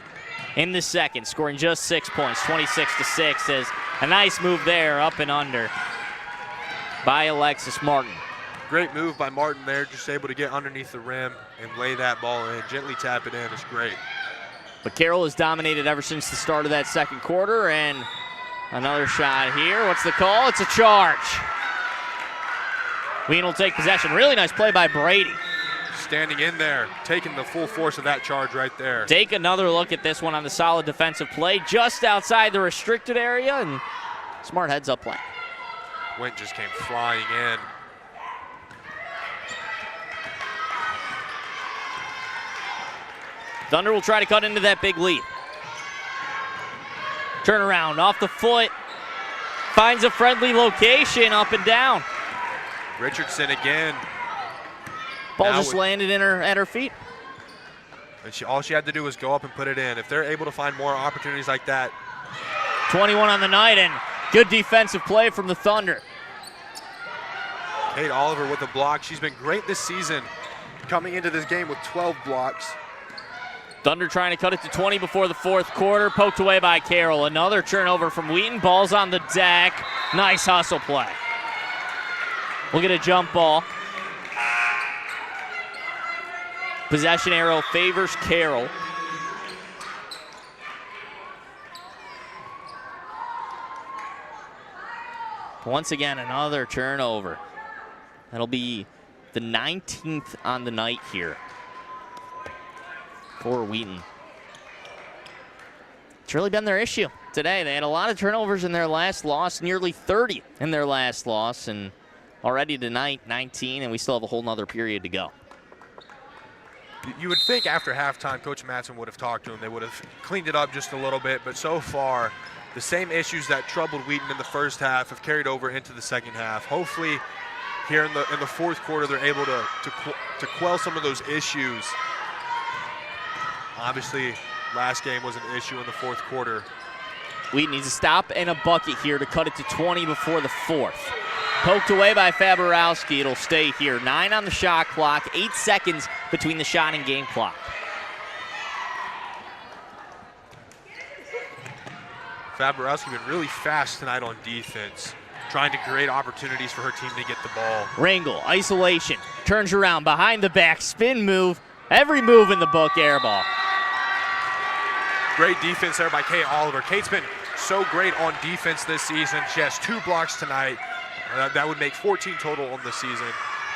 in the second, scoring just 6 points, 26-6. As a nice move there, up and under by Alexis Martin. Great move by Martin there, just able to get underneath the rim and lay that ball in, gently tap it in. It's great. But Carroll has dominated ever since the start of that second quarter, and another shot here. What's the call? It's a charge. Wheaton will take possession. Really nice play by Brady. Standing in there, taking the full force of that charge right there. Take another look at this one on the solid defensive play, just outside the restricted area, and smart heads-up play. Went just came flying in. Thunder will try to cut into that big lead. Turnaround off the foot. Finds a friendly location up and down. Richardson again. Ball just landed in at her feet. And all she had to do was go up and put it in. If they're able to find more opportunities like that. 21 on the night, and good defensive play from the Thunder. Kate Oliver with the block. She's been great this season, coming into this game with 12 blocks. Thunder trying to cut it to 20 before the fourth quarter. Poked away by Carroll. Another turnover from Wheaton. Ball's on the deck. Nice hustle play. We'll get a jump ball. Possession arrow favors Carroll. Once again, another turnover. That'll be the 19th on the night here for Wheaton. It's really been their issue today. They had a lot of turnovers in their last loss, nearly 30 in their last loss, and already tonight, 19, and we still have a whole nother period to go. You would think after halftime, Coach Matson would have talked to him. They would have cleaned it up just a little bit, but so far, the same issues that troubled Wheaton in the first half have carried over into the second half. Hopefully, here in the fourth quarter, they're able to quell some of those issues. Obviously, last game was an issue in the fourth quarter. Wheaton needs a stop and a bucket here to cut it to 20 before the fourth. Poked away by Fabrowski. It'll stay here. 9 on the shot clock, 8 seconds between the shot and game clock. Fabrowski been really fast tonight on defense, trying to create opportunities for her team to get the ball. Ringel, isolation, turns around, behind the back, spin move. Every move in the book, air ball. Great defense there by Kate Oliver. Kate's been so great on defense this season. She has 2 blocks tonight. That would make 14 total on the season.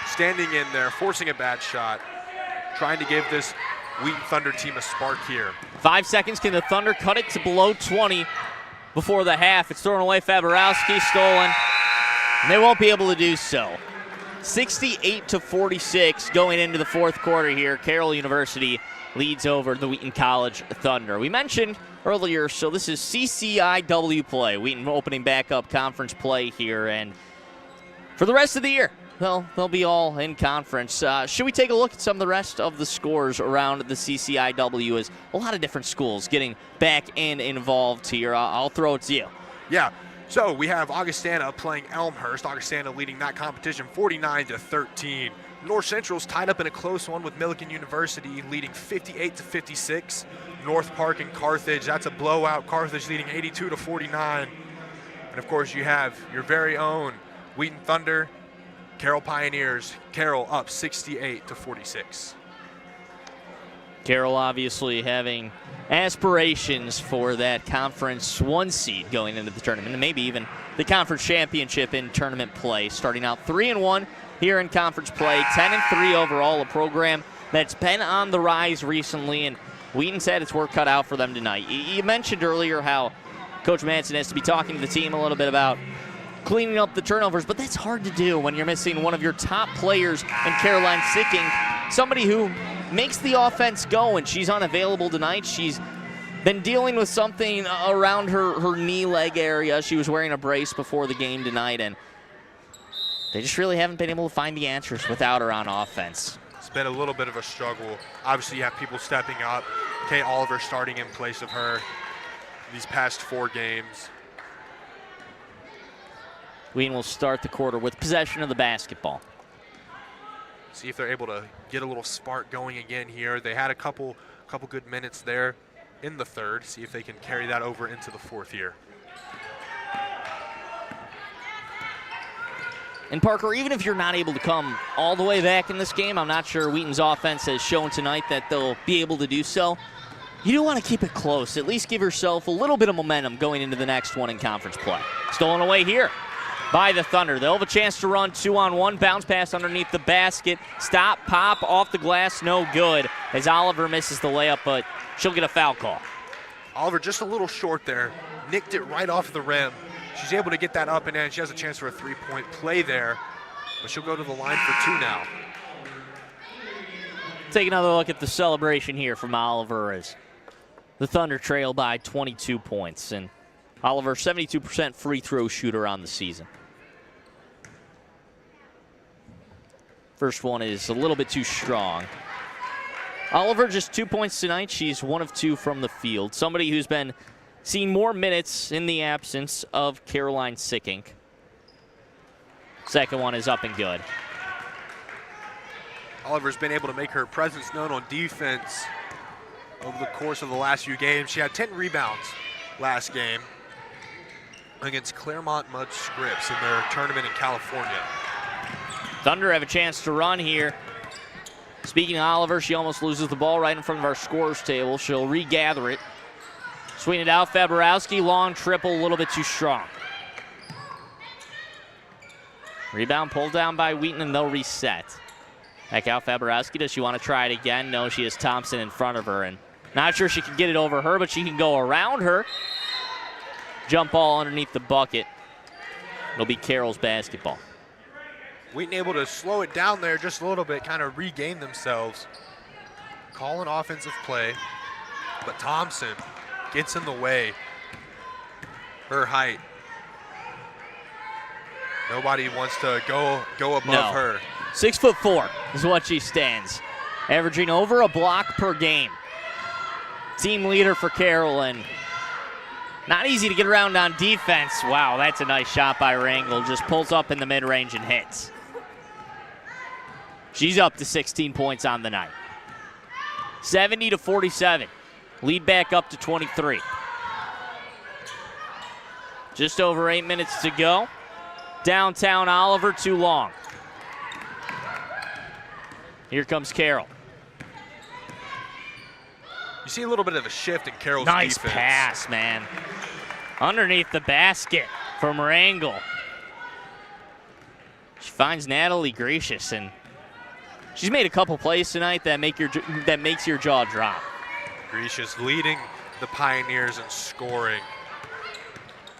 Standing in there, forcing a bad shot, trying to give this Wheaton Thunder team a spark here. 5 seconds. Can the Thunder cut it to below 20 before the half? It's thrown away. Fabrowski stolen, and they won't be able to do so. 68-46 going into the fourth quarter here. Carroll University leads over the Wheaton College Thunder. We mentioned earlier, so this is CCIW play. Wheaton opening back up conference play here, and for the rest of the year, well, they'll be all in conference. Should we take a look at some of the rest of the scores around the CCIW? As a lot of different schools getting back and involved here. I'll throw it to you. Yeah. So we have Augustana playing Elmhurst. Augustana leading that competition 49-13. North Central's tied up in a close one with Millikan University leading 58-56. North Park and Carthage, that's a blowout. Carthage leading 82-49. And of course you have your very own Wheaton Thunder, Carroll Pioneers. Carroll up 68-46. Carroll obviously having aspirations for that conference 1 seed going into the tournament, and maybe even the conference championship in tournament play. Starting out 3-1 here in conference play, 10-3 overall, a program that's been on the rise recently, and Wheaton said it's work cut out for them tonight. You mentioned earlier how Coach Manson has to be talking to the team a little bit about cleaning up the turnovers, but that's hard to do when you're missing one of your top players in Caroline Sicking, somebody who makes the offense go, and she's unavailable tonight. She's been dealing with something around her knee leg area. She was wearing a brace before the game tonight, and they just really haven't been able to find the answers without her on offense. It's been a little bit of a struggle. Obviously, you have people stepping up. Kay Oliver starting in place of her these past 4 games. Wheaton will start the quarter with possession of the basketball. See if they're able to get a little spark going again here. They had a couple good minutes there in the third. See if they can carry that over into the fourth here. And Parker, even if you're not able to come all the way back in this game, I'm not sure Wheaton's offense has shown tonight that they'll be able to do so. You do want to keep it close. At least give yourself a little bit of momentum going into the next one in conference play. Stolen away here by the Thunder. They'll have a chance to run 2-on-1. Bounce pass underneath the basket. Stop, pop, off the glass, no good. As Oliver misses the layup, but she'll get a foul call. Oliver just a little short there. Nicked it right off the rim. She's able to get that up and in. She has a chance for a 3-point play there, but she'll go to the line for 2 now. Take another look at the celebration here from Oliver as the Thunder trail by 22 points. And Oliver, 72% free throw shooter on the season. First one is a little bit too strong. Oliver just 2 points tonight. She's 1 of 2 from the field. Somebody who's been seeing more minutes in the absence of Caroline Sicking. Second one is up and good. Oliver's been able to make her presence known on defense over the course of the last few games. She had 10 rebounds last game against Claremont Mud Scripps in their tournament in California. Thunder have a chance to run here. Speaking of Oliver, she almost loses the ball right in front of our scorers table. She'll regather it. Swing it out, Faborowski, long triple, a little bit too strong. Rebound pulled down by Wheaton, and they'll reset. Back out Faborowski. Does she want to try it again? No, she has Thompson in front of her, and not sure she can get it over her, but she can go around her. Jump ball underneath the bucket. It'll be Carroll's basketball. Wheaton able to slow it down there just a little bit, kind of regain themselves. Call an offensive play, but Thompson gets in the way. Her height. Nobody wants to go above her. 6'4" is what she stands, averaging over a block per game. Team leader for Carroll, and not easy to get around on defense. Wow, that's a nice shot by Rangel. Just pulls up in the mid-range and hits. She's up to 16 points on the night. 70-47. Lead back up to 23. Just over 8 minutes to go. Downtown Oliver, too long. Here comes Carroll. You see a little bit of a shift in Carroll's nice defense. Pass, man. Underneath the basket from Rangel. She finds Natalie Gracious, and she's made a couple plays tonight that makes your jaw drop. Gracious leading the Pioneers in scoring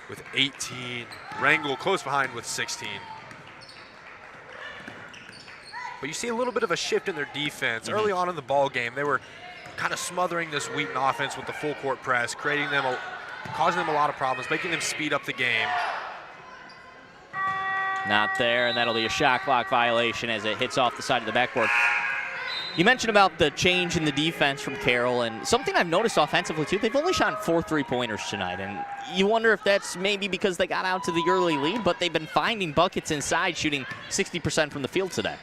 with 18. Rangel close behind with 16. But you see a little bit of a shift in their defense. Early on in the ball game, they were kind of smothering this Wheaton offense with the full court press, causing them a lot of problems, making them speed up the game. Not there, and that'll be a shot clock violation as it hits off the side of the backboard. You mentioned about the change in the defense from Carroll, and something I've noticed offensively too, they've only shot 4 3-pointers tonight, and you wonder if that's maybe because they got out to the early lead, but they've been finding buckets inside, shooting 60% from the field today.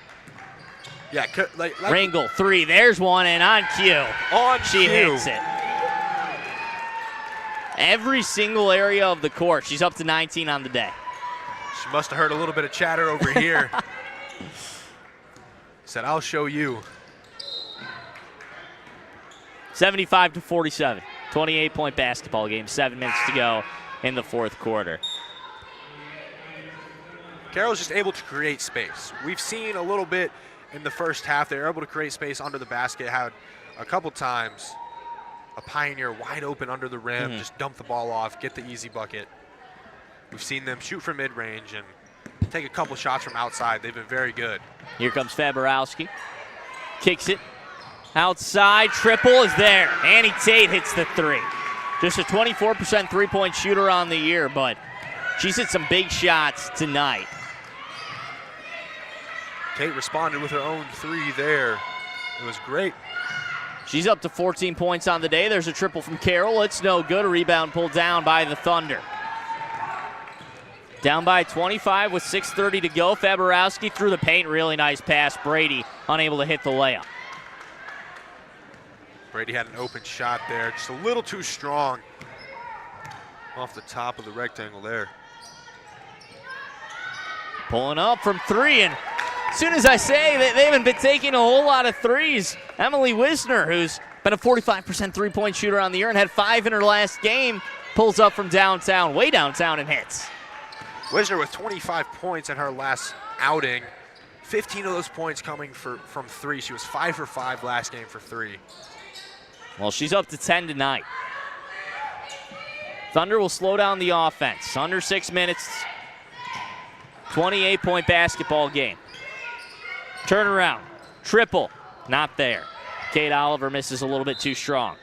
Yeah, Rangel, 3, there's one, and on cue. She hits it. Every single area of the court, she's up to 19 on the day. She must have heard a little bit of chatter over here. Said, I'll show you. 75-47. 28-point basketball game. 7 minutes to go in the fourth quarter. Carroll's just able to create space. We've seen a little bit in the first half. They were able to create space under the basket. Had a couple times a Pioneer wide open under the rim, just dump the ball off, get the easy bucket. We've seen them shoot from mid-range and take a couple shots from outside. They've been very good. Here comes Faborowski. Kicks it. Outside, triple is there. Annie Tate hits the three. Just a 24% three-point shooter on the year, but she's hit some big shots tonight. Tate responded with her own three there. It was great. She's up to 14 points on the day. There's a triple from Carroll. It's no good. A rebound pulled down by the Thunder. Down by 25 with 6:30 to go. Faborowski through the paint. Really nice pass. Brady unable to hit the layup. Brady had an open shot there, just a little too strong off the top of the rectangle there. Pulling up from three, and as soon as I say that they haven't been taking a whole lot of threes, Emily Wisner, who's been a 45% three-point shooter on the year and had 5 in her last game, pulls up from downtown, way downtown, and hits. Wisner with 25 points in her last outing. 15 of those points coming from three. She was 5 for 5 last game for three. Well, she's up to 10 tonight. Thunder will slow down the offense. Under 6 minutes, 28-point basketball game. Turnaround, triple, not there. Kate Oliver misses a little bit too strong.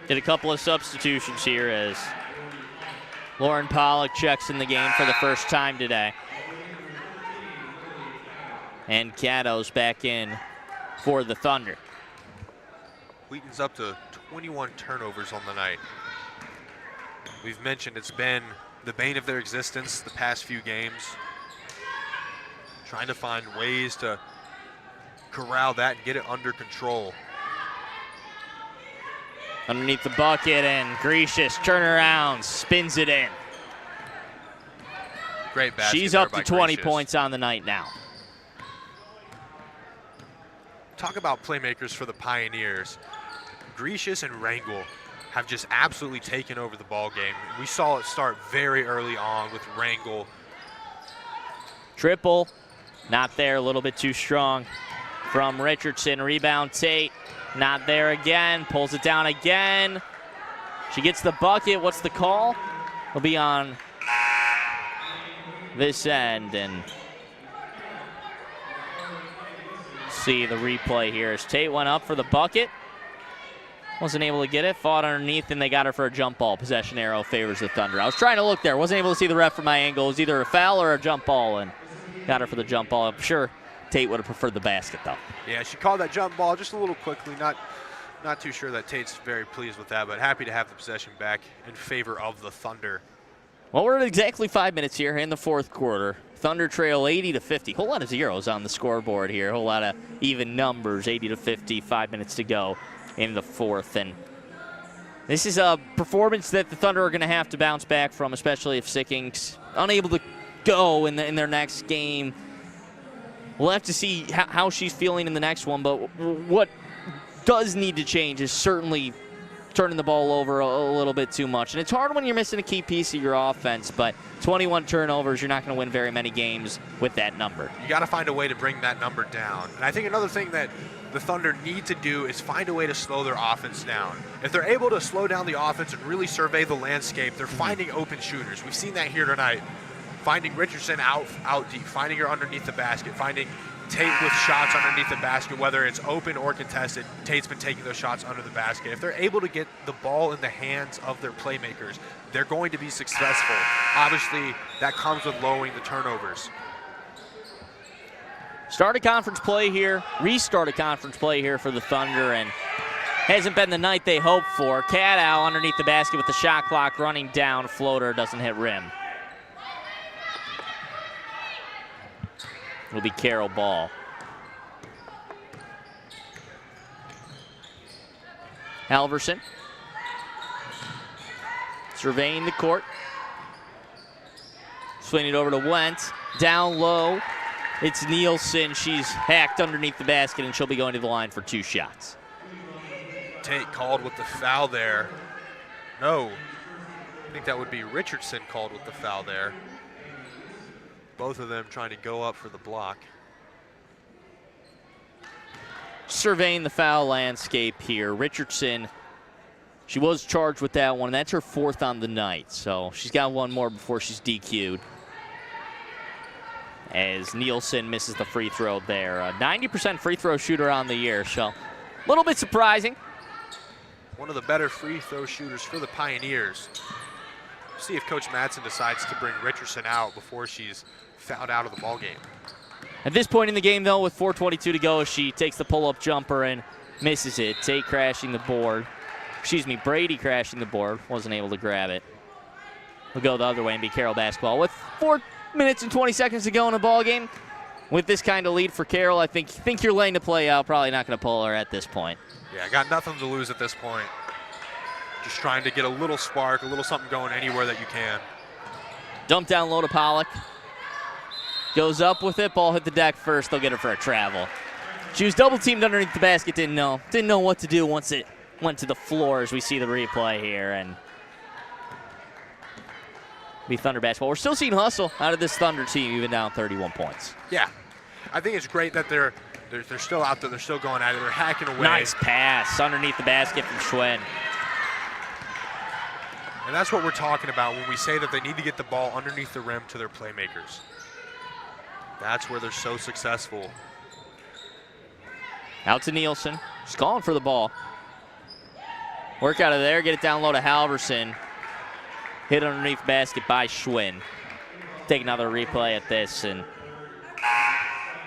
Did a couple of substitutions here as Lauren Pollock checks in the game for the first time today. And Caddo's back in for the Thunder. Wheaton's up to 21 turnovers on the night. We've mentioned it's been the bane of their existence the past few games. Trying to find ways to corral that and get it under control. Underneath the bucket, and Grecius turnaround, spins it in. Great basket. She's up there to by 20 Grecius. points on the night now. Talk about playmakers for the Pioneers. Grecius and Rangel have just absolutely taken over the ball game. We saw it start very early on with Rangel. Triple, not there, a little bit too strong from Richardson. Rebound, Tate, not there again, pulls it down again. She gets the bucket. What's the call? It'll be on this end, and see the replay here as Tate went up for the bucket. Wasn't able to get it, fought underneath, and they got her for a jump ball. Possession arrow favors the Thunder. I was trying to look there, wasn't able to see the ref from my angle. It was either a foul or a jump ball, and got her for the jump ball. I'm sure Tate would have preferred the basket, though. Yeah, she called that jump ball just a little quickly. Not too sure that Tate's very pleased with that, but happy to have the possession back in favor of the Thunder. Well, we're at exactly 5 minutes here in the fourth quarter. Thunder trail 80-50. Whole lot of zeros on the scoreboard here. Whole lot of even numbers. 80-50. 5 minutes to go in the fourth, and this is a performance that the Thunder are going to have to bounce back from, especially if Sicking's unable to go in their next game. We'll have to see how she's feeling in the next one, but what does need to change is certainly turning the ball over a little bit too much. And it's hard when you're missing a key piece of your offense, but 21 turnovers, you're not going to win very many games with that number. You got to find a way to bring that number down. And I think another thing that the Thunder need to do is find a way to slow their offense down. If they're able to slow down the offense and really survey the landscape, they're finding open shooters. We've seen that here tonight. Finding Richardson out deep, finding her underneath the basket, finding Tate with shots underneath the basket, whether it's open or contested. Tate's been taking those shots under the basket. If they're able to get the ball in the hands of their playmakers, they're going to be successful. Obviously, that comes with lowering the turnovers. Start a conference play here, restart a conference play here for the Thunder, and hasn't been the night they hoped for. Caddow underneath the basket with the shot clock running down. Floater doesn't hit rim. Will be Carroll ball. Halverson surveying the court. Swing it over to Wentz. Down low. It's Nielsen. She's hacked underneath the basket, and she'll be going to the line for 2 shots. Tate called with the foul there. No, I think that would be Richardson called with the foul there. Both of them trying to go up for the block. Surveying the foul landscape here. Richardson, she was charged with that one. That's her 4th on the night, so she's got 1 more before she's DQ'd. As Nielsen misses the free throw there. A 90% free throw shooter on the year, so a little bit surprising. One of the better free throw shooters for the Pioneers. See if Coach Madsen decides to bring Richardson out before she's fouled out of the ball game. At this point in the game, though, with 4:22 to go, she takes the pull-up jumper and misses it. Tate crashing the board. Excuse me, Brady crashing the board. Wasn't able to grab it. We'll go the other way and be Carroll basketball. With 4 minutes and 20 seconds to go in a ball game, with this kind of lead for Carroll, I think you're laying the play out. Probably not going to pull her at this point. Yeah, got nothing to lose at this point. Just trying to get a little spark, a little something going anywhere that you can. Dump down low to Pollock. Goes up with it. Ball hit the deck first. They'll get her for a travel. She was double teamed underneath the basket. Didn't know what to do once it went to the floor, as we see the replay here. And be Thunder basketball. We're still seeing hustle out of this Thunder team, even down 31 points. Yeah, I think it's great that they're still out there. They're still going at it. They're hacking away. Nice pass underneath the basket from Schwinn. And that's what we're talking about when we say that they need to get the ball underneath the rim to their playmakers. That's where they're so successful. Out to Nielsen. She's calling for the ball. Work out of there. Get it down low to Halverson. Hit underneath the basket by Schwinn. Take another replay at this. And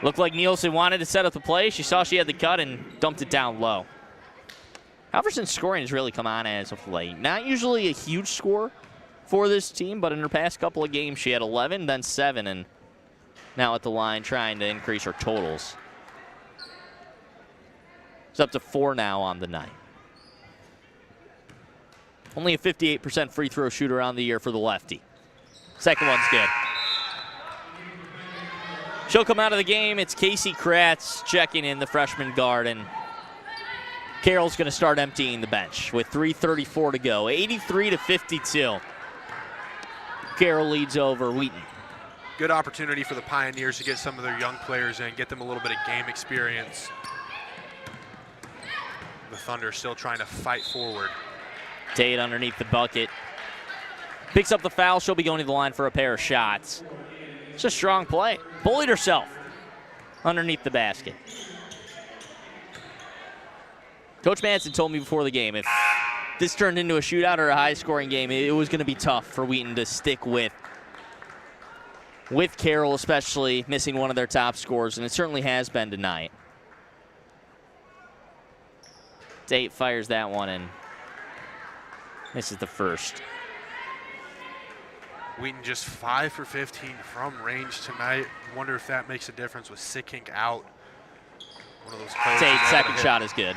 looked like Nielsen wanted to set up the play. She saw she had the cut and dumped it down low. Halverson's scoring has really come on as of late. Not usually a huge score for this team, but in her past couple of games, she had 11, then 7, and now at the line trying to increase her totals. It's up to 4 now on the night. Only a 58% free throw shooter on the year for the lefty. Second one's good. She'll come out of the game. It's Casey Kratz checking in, the freshman guard, and Carroll's going to start emptying the bench with 3:34 to go. 83-52. Carroll leads over Wheaton. Good opportunity for the Pioneers to get some of their young players in, get them a little bit of game experience. The Thunder still trying to fight forward. Tate underneath the bucket. Picks up the foul. She'll be going to the line for a pair of shots. It's a strong play. Bullied herself underneath the basket. Coach Madsen told me before the game, if this turned into a shootout or a high-scoring game, it was going to be tough for Wheaton to stick with Carroll, especially missing one of their top scorers, and it certainly has been tonight. Tate fires that one and misses the first. Wheaton just 5 for 15 from range tonight. Wonder if that makes a difference with Sickink out. One of those players. Tate's second shot is good.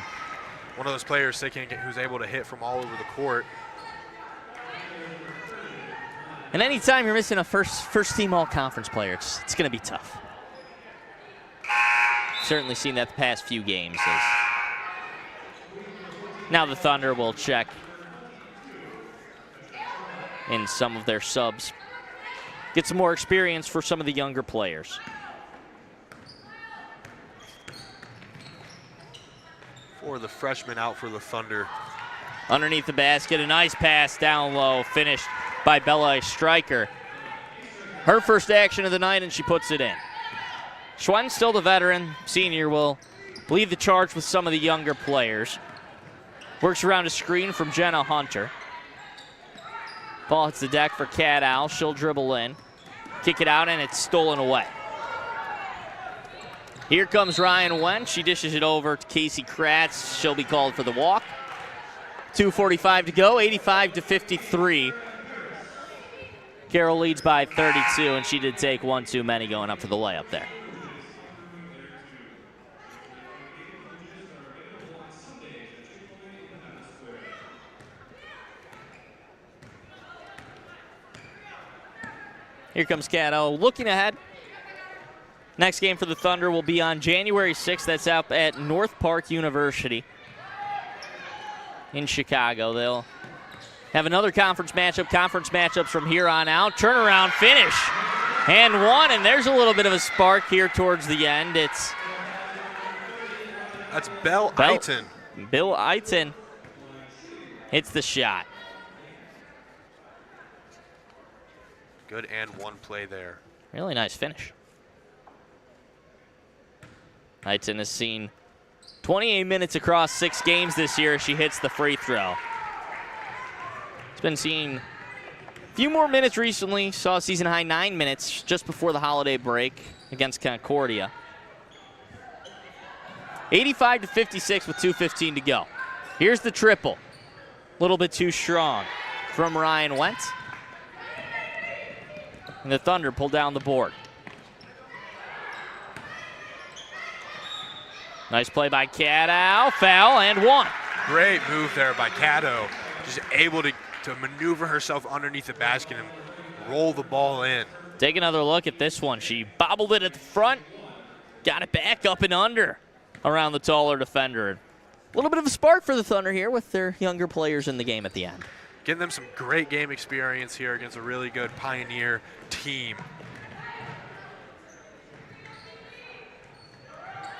One of those players, Sickink, who's able to hit from all over the court. And anytime you're missing a first team all-conference player, it's going to be tough. Certainly seen that the past few games. Now the Thunder will check in some of their subs. Get some more experience for some of the younger players. For the freshman out for the Thunder. Underneath the basket, a nice pass down low, finished by Bella Stryker. Her first action of the night, and she puts it in. Schwinn, still the veteran, senior, will lead the charge with some of the younger players. Works around a screen from Jenna Hunter. Ball hits the deck for Cat Owl. She'll dribble in, kick it out, and it's stolen away. Here comes Ryan Wen. She dishes it over to Casey Kratz. She'll be called for the walk. 2:45 to go, 85-53. Carroll leads by 32, and she did take one too many going up for the layup there. Here comes Cato looking ahead. Next game for the Thunder will be on January 6th. That's up at North Park University in Chicago. They'll have another conference matchups from here on out. Turnaround finish and one, and there's a little bit of a spark here towards the end. That's Bill Wheaton. Bill Wheaton hits the shot. Good and one play there. Really nice finish. Wheaton has seen 28 minutes across 6 games this year. She hits the free throw. It's been seeing a few more minutes recently. Saw a season high 9 minutes just before the holiday break against Concordia. 85-56 with 2:15 to go. Here's the triple. A little bit too strong from Ryan Wentz. And the Thunder pull down the board. Nice play by Cadow. Foul and one. Great move there by Cadow. Just able to maneuver herself underneath the basket and roll the ball in. Take another look at this one. She bobbled it at the front, got it back up and under around the taller defender. A little bit of a spark for the Thunder here with their younger players in the game at the end. Getting them some great game experience here against a really good Pioneer team.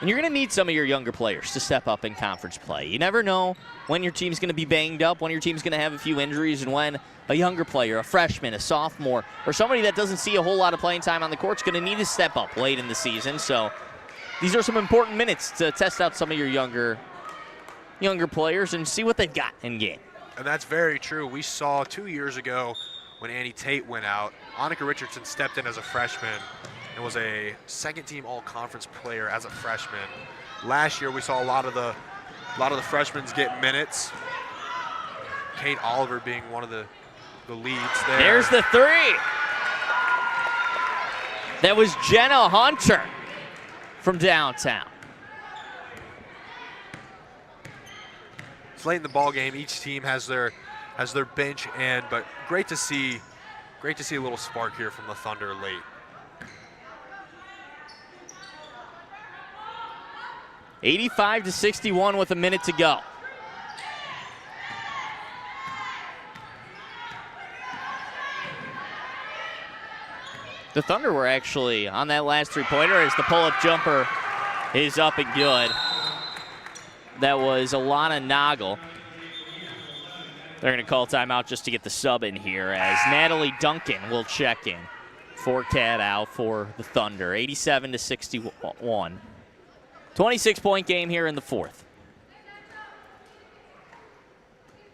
And you're going to need some of your younger players to step up in conference play. You never know when your team's going to be banged up, when your team's going to have a few injuries, and when a younger player, a freshman, a sophomore, or somebody that doesn't see a whole lot of playing time on the court is going to need to step up late in the season. So these are some important minutes to test out some of your younger players and see what they've got in game. And that's very true. We saw 2 years ago when Annie Tate went out, Annika Richardson stepped in as a freshman and was a second-team all-conference player as a freshman. Last year, we saw a lot of the freshmen get minutes. Kate Oliver being one of the leads there. There's the three. That was Jenna Hunter from downtown. It's late in the ball game. Each team has their bench, but great to see a little spark here from the Thunder late. 85-61 with a minute to go. The Thunder were actually on that last three-pointer as the pull-up jumper is up and good. That was Alana Nagel. They're going to call timeout just to get the sub in here as Natalie Duncan will check in for Cadow for the Thunder. 87-61. 26-point game here in the fourth.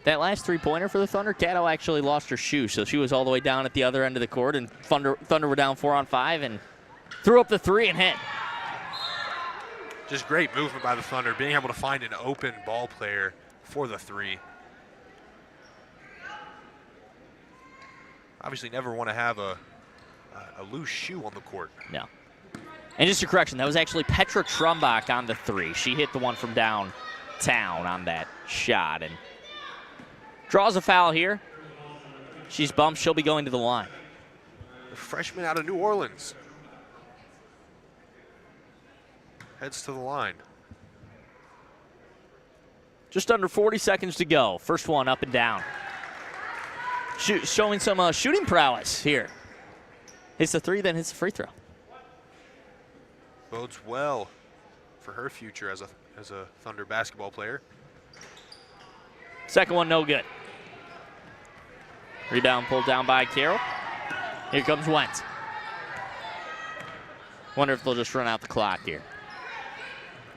That last three-pointer for the Thunder, Cadow actually lost her shoe, so she was all the way down at the other end of the court, and Thunder were down 4-on-5 and threw up the three and hit. Just great movement by the Thunder, being able to find an open ball player for the three. Obviously never want to have a loose shoe on the court. No. And just a correction, that was actually Petra Trumbach on the three. She hit the one from downtown on that shot and draws a foul here. She's bumped. She'll be going to the line. The freshman out of New Orleans heads to the line. Just under 40 seconds to go. First one up and down. Showing some shooting prowess here. Hits the three, then hits the free throw. Bodes well for her future as a Thunder basketball player. Second one, no good. Rebound pulled down by Carroll. Here comes Wentz. Wonder if they'll just run out the clock here.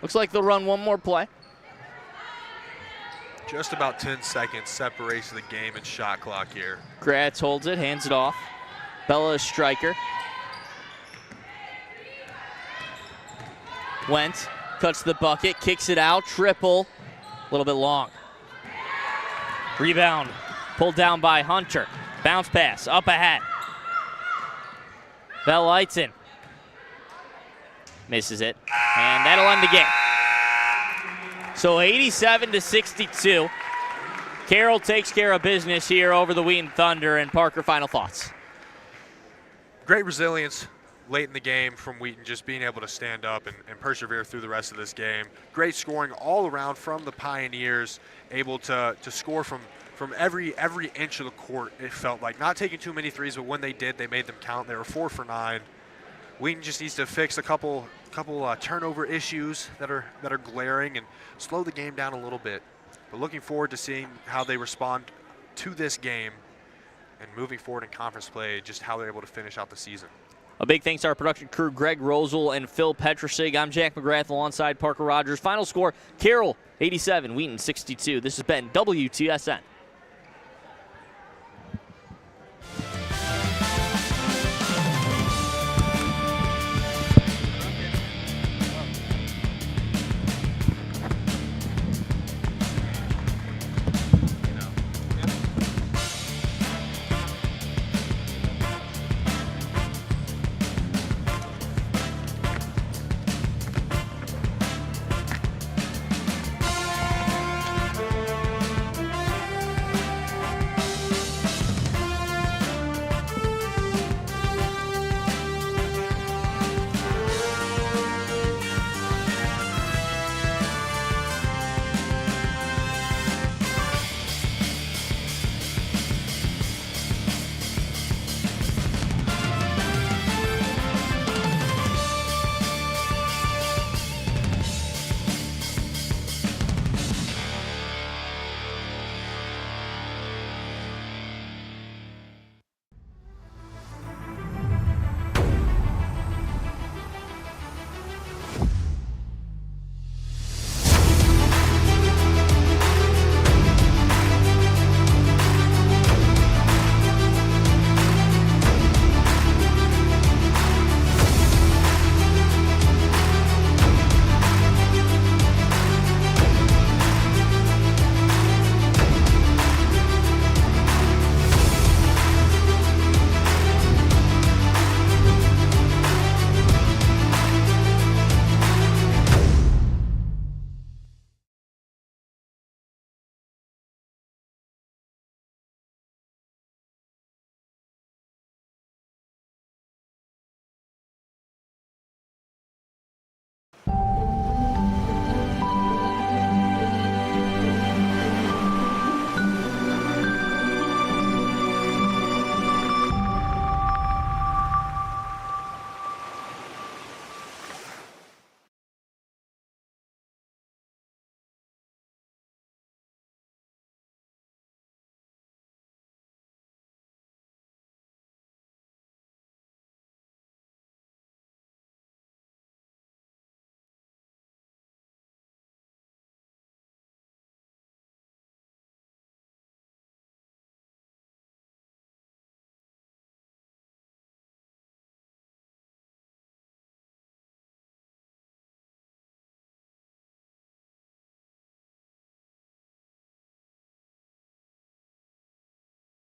Looks like they'll run one more play. Just about 10 seconds separates the game and shot clock here. Gratz holds it, hands it off. Bella Stryker. Wentz cuts the bucket, kicks it out, triple. A little bit long. Rebound pulled down by Hunter. Bounce pass, up ahead. Bell Wheaton misses it, and that'll end the game. So 87-62. Carroll takes care of business here over the Wheaton Thunder. And Parker, final thoughts. Great resilience late in the game from Wheaton, just being able to stand up and persevere through the rest of this game. Great scoring all around from the Pioneers, able to score from every inch of the court, it felt like. Not taking too many threes, but when they did, they made them count. They were 4 for 9. Wheaton just needs to fix a couple turnover issues that are glaring and slow the game down a little bit. But looking forward to seeing how they respond to this game and moving forward in conference play, just how they're able to finish out the season. A big thanks to our production crew, Greg Rosel and Phil Petrusig. I'm Jack McGrath alongside Parker Rogers. Final score, Carroll 87, Wheaton 62. This has been WTSN.